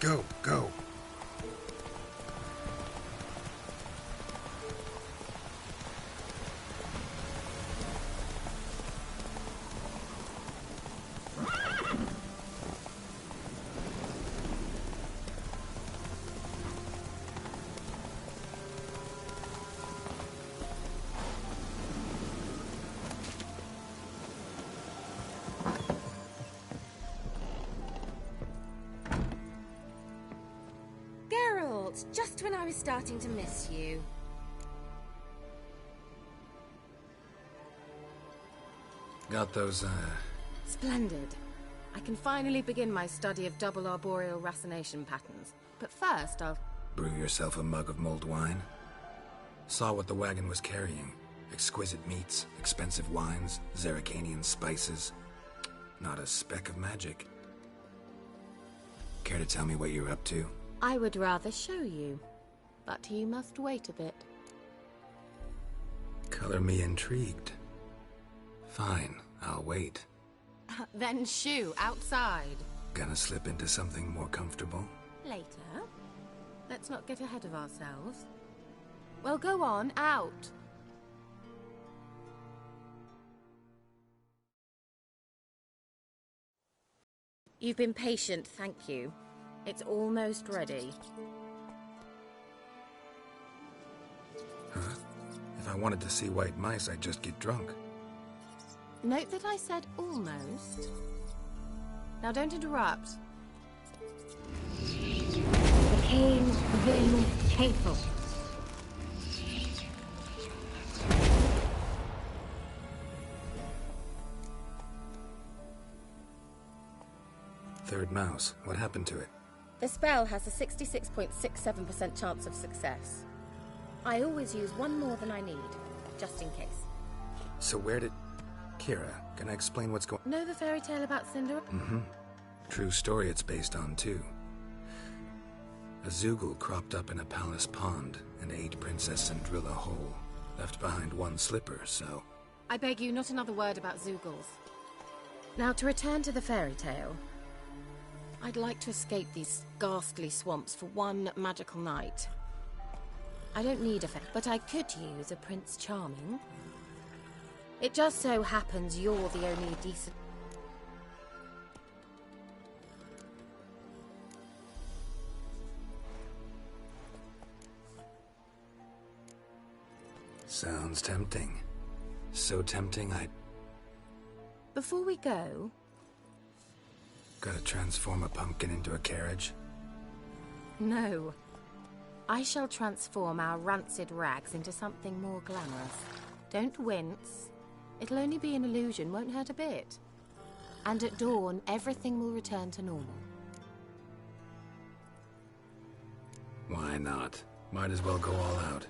Go, go. Just when I was starting to miss you. Got those, Splendid. I can finally begin my study of double arboreal racination patterns. But first, I'll... Brew yourself a mug of mulled wine? Saw what the wagon was carrying. Exquisite meats, expensive wines, Zerrikanian spices. Not a speck of magic. Care to tell me what you're up to? I would rather show you, but you must wait a bit. Color me intrigued. Fine, I'll wait. Then shoo, outside. Gonna slip into something more comfortable? Later. Let's not get ahead of ourselves. Well, go on, out. You've been patient, thank you. It's almost ready. Huh? If I wanted to see white mice, I'd just get drunk. Note that I said almost. Now don't interrupt. The cave's pavilion faithful. Third mouse. What happened to it? The spell has a 66.67% chance of success. I always use one more than I need, just in case. So where did... Kira, can I explain what's going... Know the fairy tale about Cinderella? Mm-hmm. True story it's based on, too. A Zoogle cropped up in a palace pond and ate Princess Cinderella whole. Left behind one slipper, so... I beg you, not another word about Zoogles. Now, to return to the fairy tale. I'd like to escape these ghastly swamps for one magical night. I don't need a but I could use a Prince Charming. It just so happens you're the only decent... Sounds tempting. So tempting I'd... Before we go... Gotta transform a pumpkin into a carriage? No. I shall transform our rancid rags into something more glamorous. Don't wince. It'll only be an illusion, won't hurt a bit. And at dawn, everything will return to normal. Why not? Might as well go all out.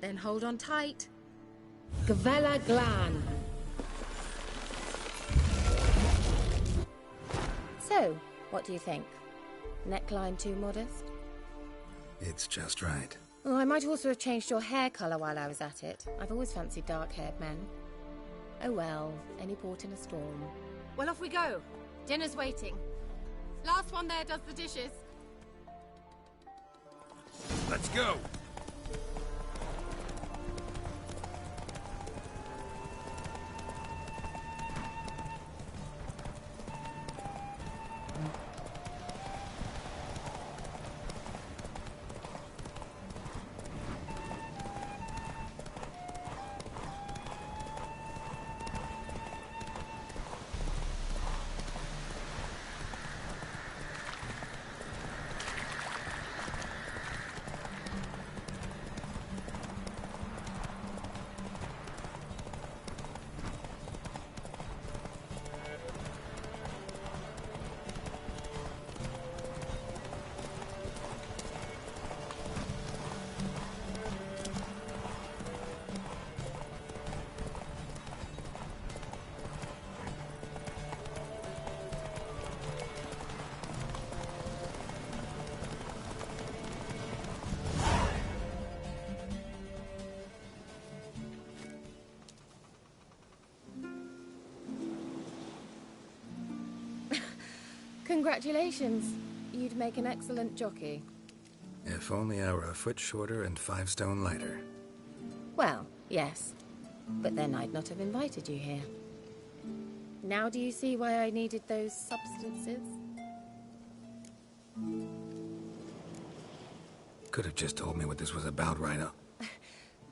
Then hold on tight. Gavella Glan. So, what do you think? Neckline too modest? It's just right. Oh, I might also have changed your hair colour while I was at it. I've always fancied dark-haired men. Oh well, any port in a storm. Well, off we go. Dinner's waiting. Last one there does the dishes. Let's go! Congratulations. You'd make an excellent jockey. If only I were a foot shorter and 5 stone lighter. Well, yes. But then I'd not have invited you here. Now do you see why I needed those substances? Could have just told me what this was about right up.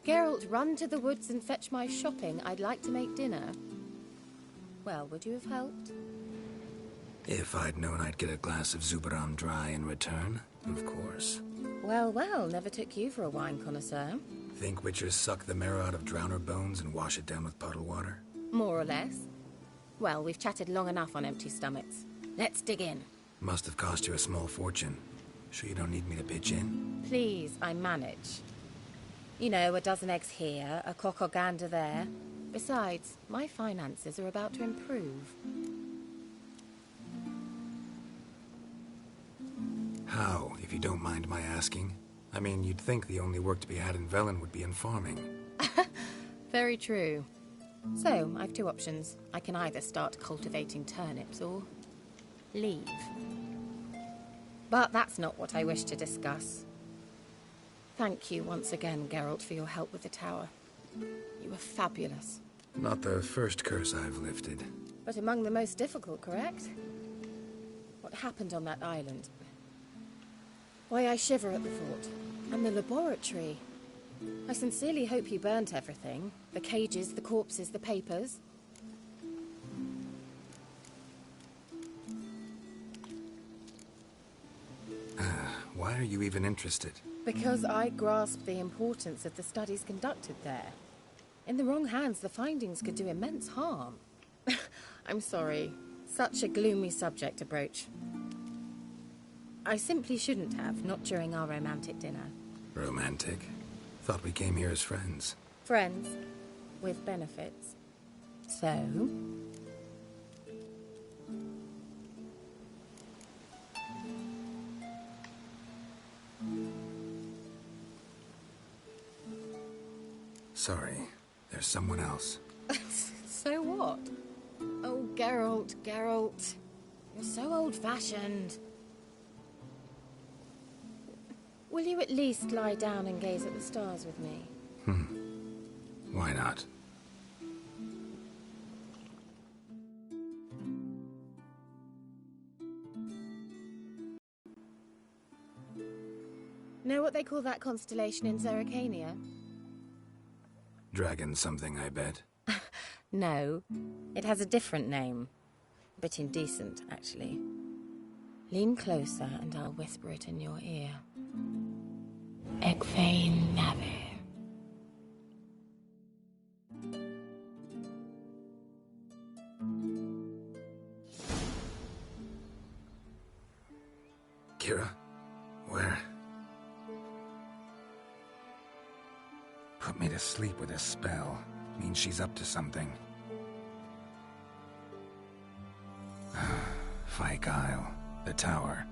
Geralt, run to the woods and fetch my shopping. I'd like to make dinner. Well, would you have helped? If I'd known I'd get a glass of Zubaram dry in return, of course. Well, well, never took you for a wine connoisseur. Think witchers suck the marrow out of drowner bones and wash it down with puddle water? More or less. Well, we've chatted long enough on empty stomachs. Let's dig in. Must have cost you a small fortune. Sure you don't need me to pitch in? Please, I manage. You know, a dozen eggs here, a cock or gander there. Besides, my finances are about to improve. How, if you don't mind my asking? I mean, you'd think the only work to be had in Velen would be in farming. Very true. So, I've 2 options. I can either start cultivating turnips or leave. But that's not what I wish to discuss. Thank you once again, Geralt, for your help with the tower. You were fabulous. Not the first curse I've lifted. But among the most difficult, correct? What happened on that island? Why, I shiver at the thought. And the laboratory. I sincerely hope you burnt everything. The cages, the corpses, the papers. Why are you even interested? Because I grasp the importance of the studies conducted there. In the wrong hands, the findings could do immense harm. I'm sorry. Such a gloomy subject to broach. I simply shouldn't have, not during our romantic dinner. Romantic? Thought we came here as friends. Friends, with benefits. So? Sorry, there's someone else. So what? Oh, Geralt, Geralt. You're so old-fashioned. Will you at least lie down and gaze at the stars with me? Why not? Know what they call that constellation in Zerrikania? Dragon something, I bet. No, it has a different name. A bit indecent, actually. Lean closer and I'll whisper it in your ear. Egfain Navir. Kira? Where? Put me to sleep with a spell. Means she's up to something. Fyke Isle. The tower.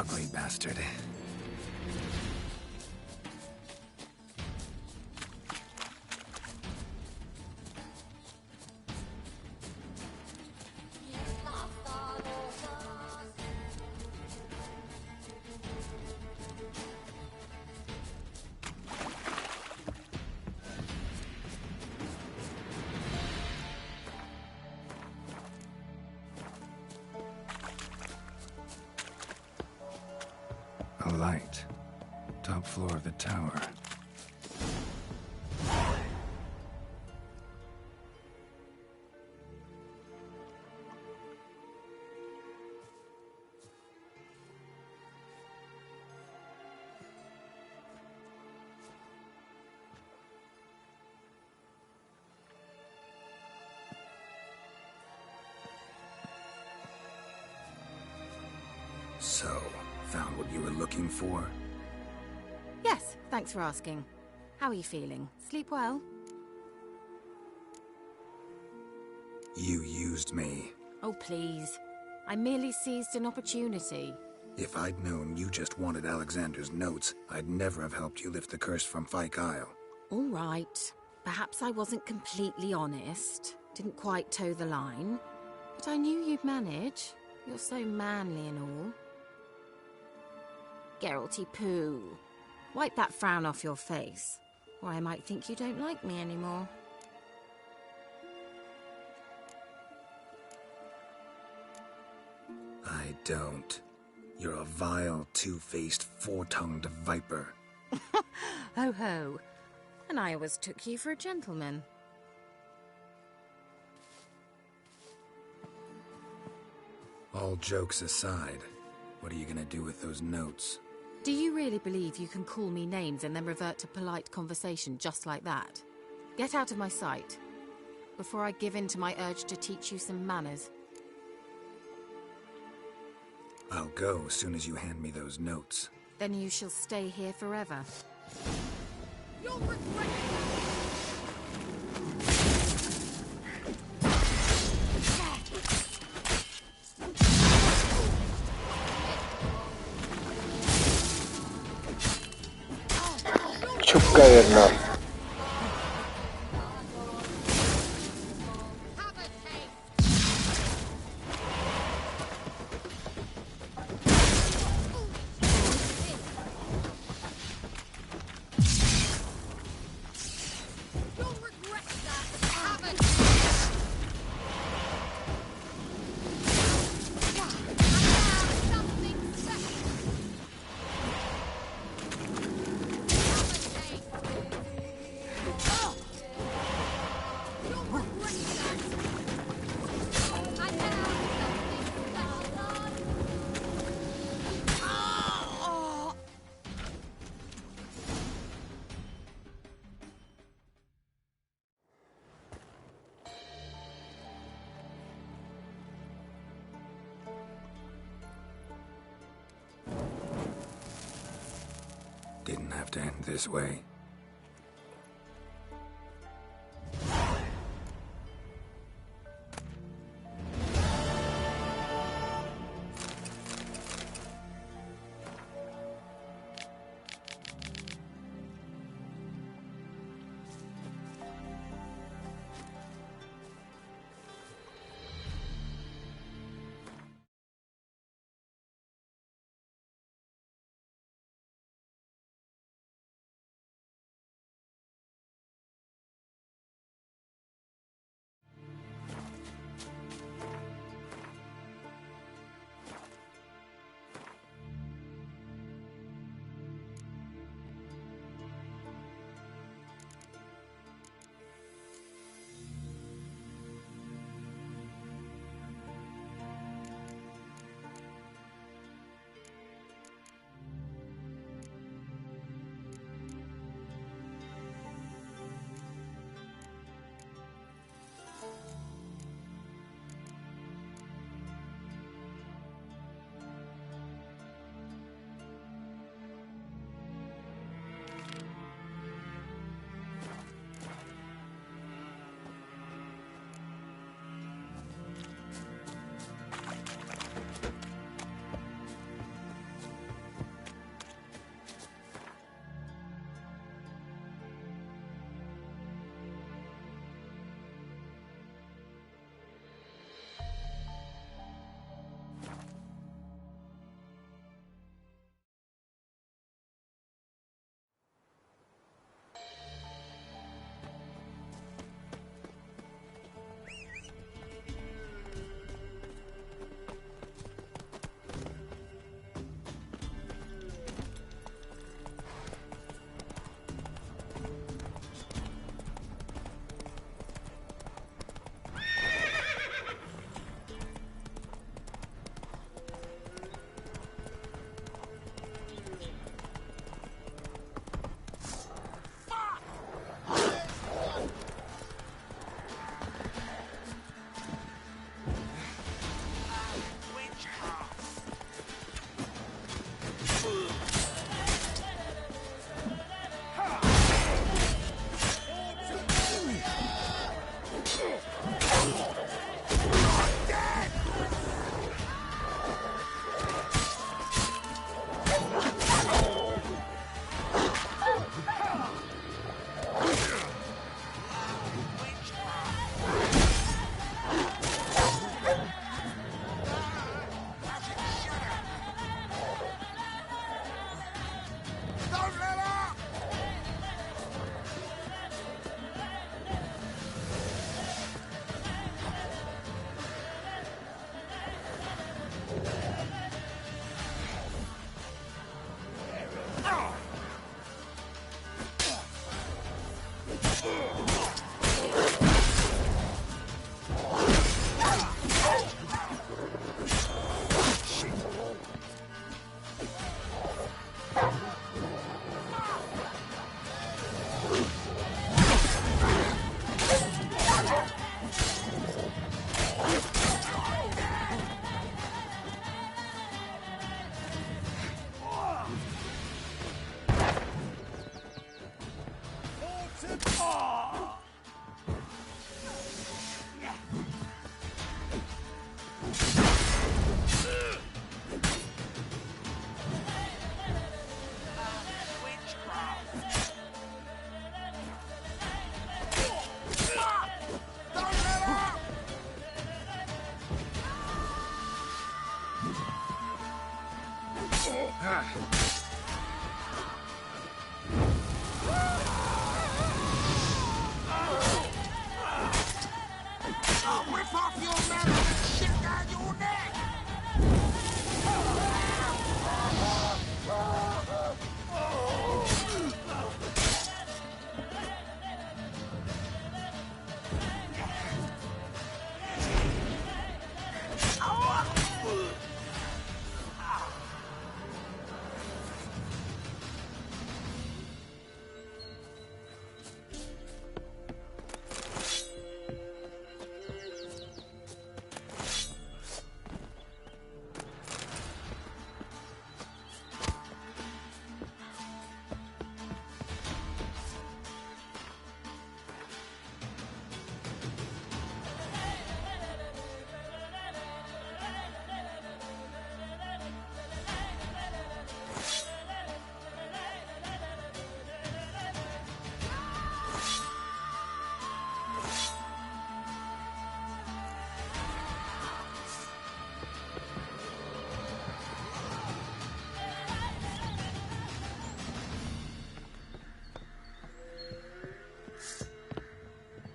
ugly bastard. A light. Top floor of the tower. So, found what you were looking for? Yes, thanks for asking. How are you feeling? Sleep well? You used me. Oh, please. I merely seized an opportunity. If I'd known you just wanted Alexander's notes, I'd never have helped you lift the curse from Fyke Isle. All right. Perhaps I wasn't completely honest. Didn't quite toe the line. But I knew you'd manage. You're so manly and all. Geralty Pooh. Wipe that frown off your face, or I might think you don't like me anymore. I don't. You're a vile, two-faced, four-tongued viper. Ho ho. And I always took you for a gentleman. All jokes aside, what are you gonna do with those notes? Do you really believe you can call me names and then revert to polite conversation just like that? Get out of my sight, before I give in to my urge to teach you some manners. I'll go as soon as you hand me those notes. Then you shall stay here forever. You'll regret Čupka jedna. Didn't have to end this way. Whip off your mouth and shit down your neck!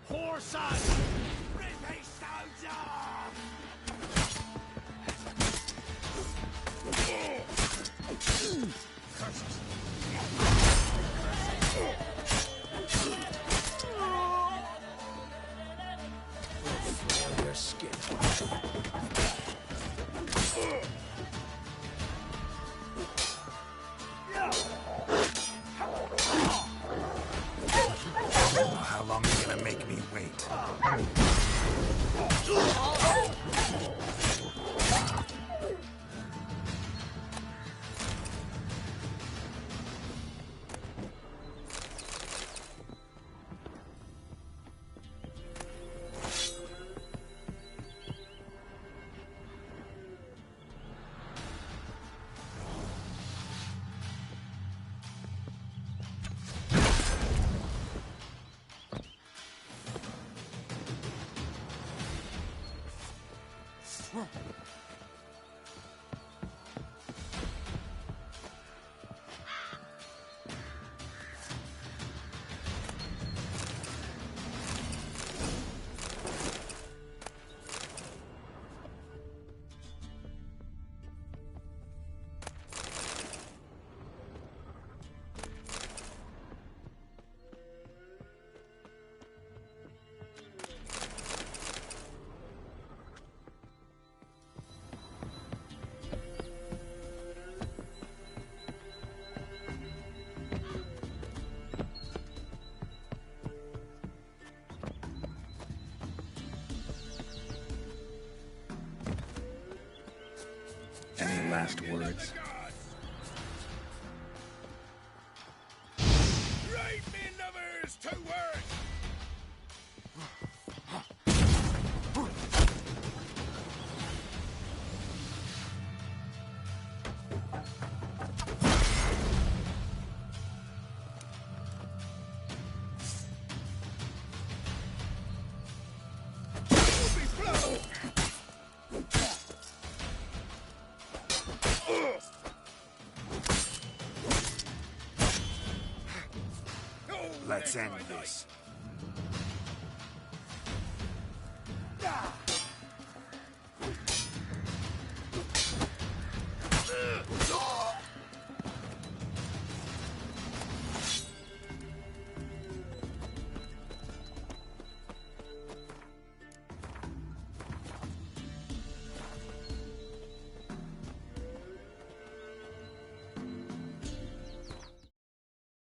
Horses! Rip his stones off! Your skin. How long are you gonna make me wait? Any last words? Right, me lovers, to work! Let's end this.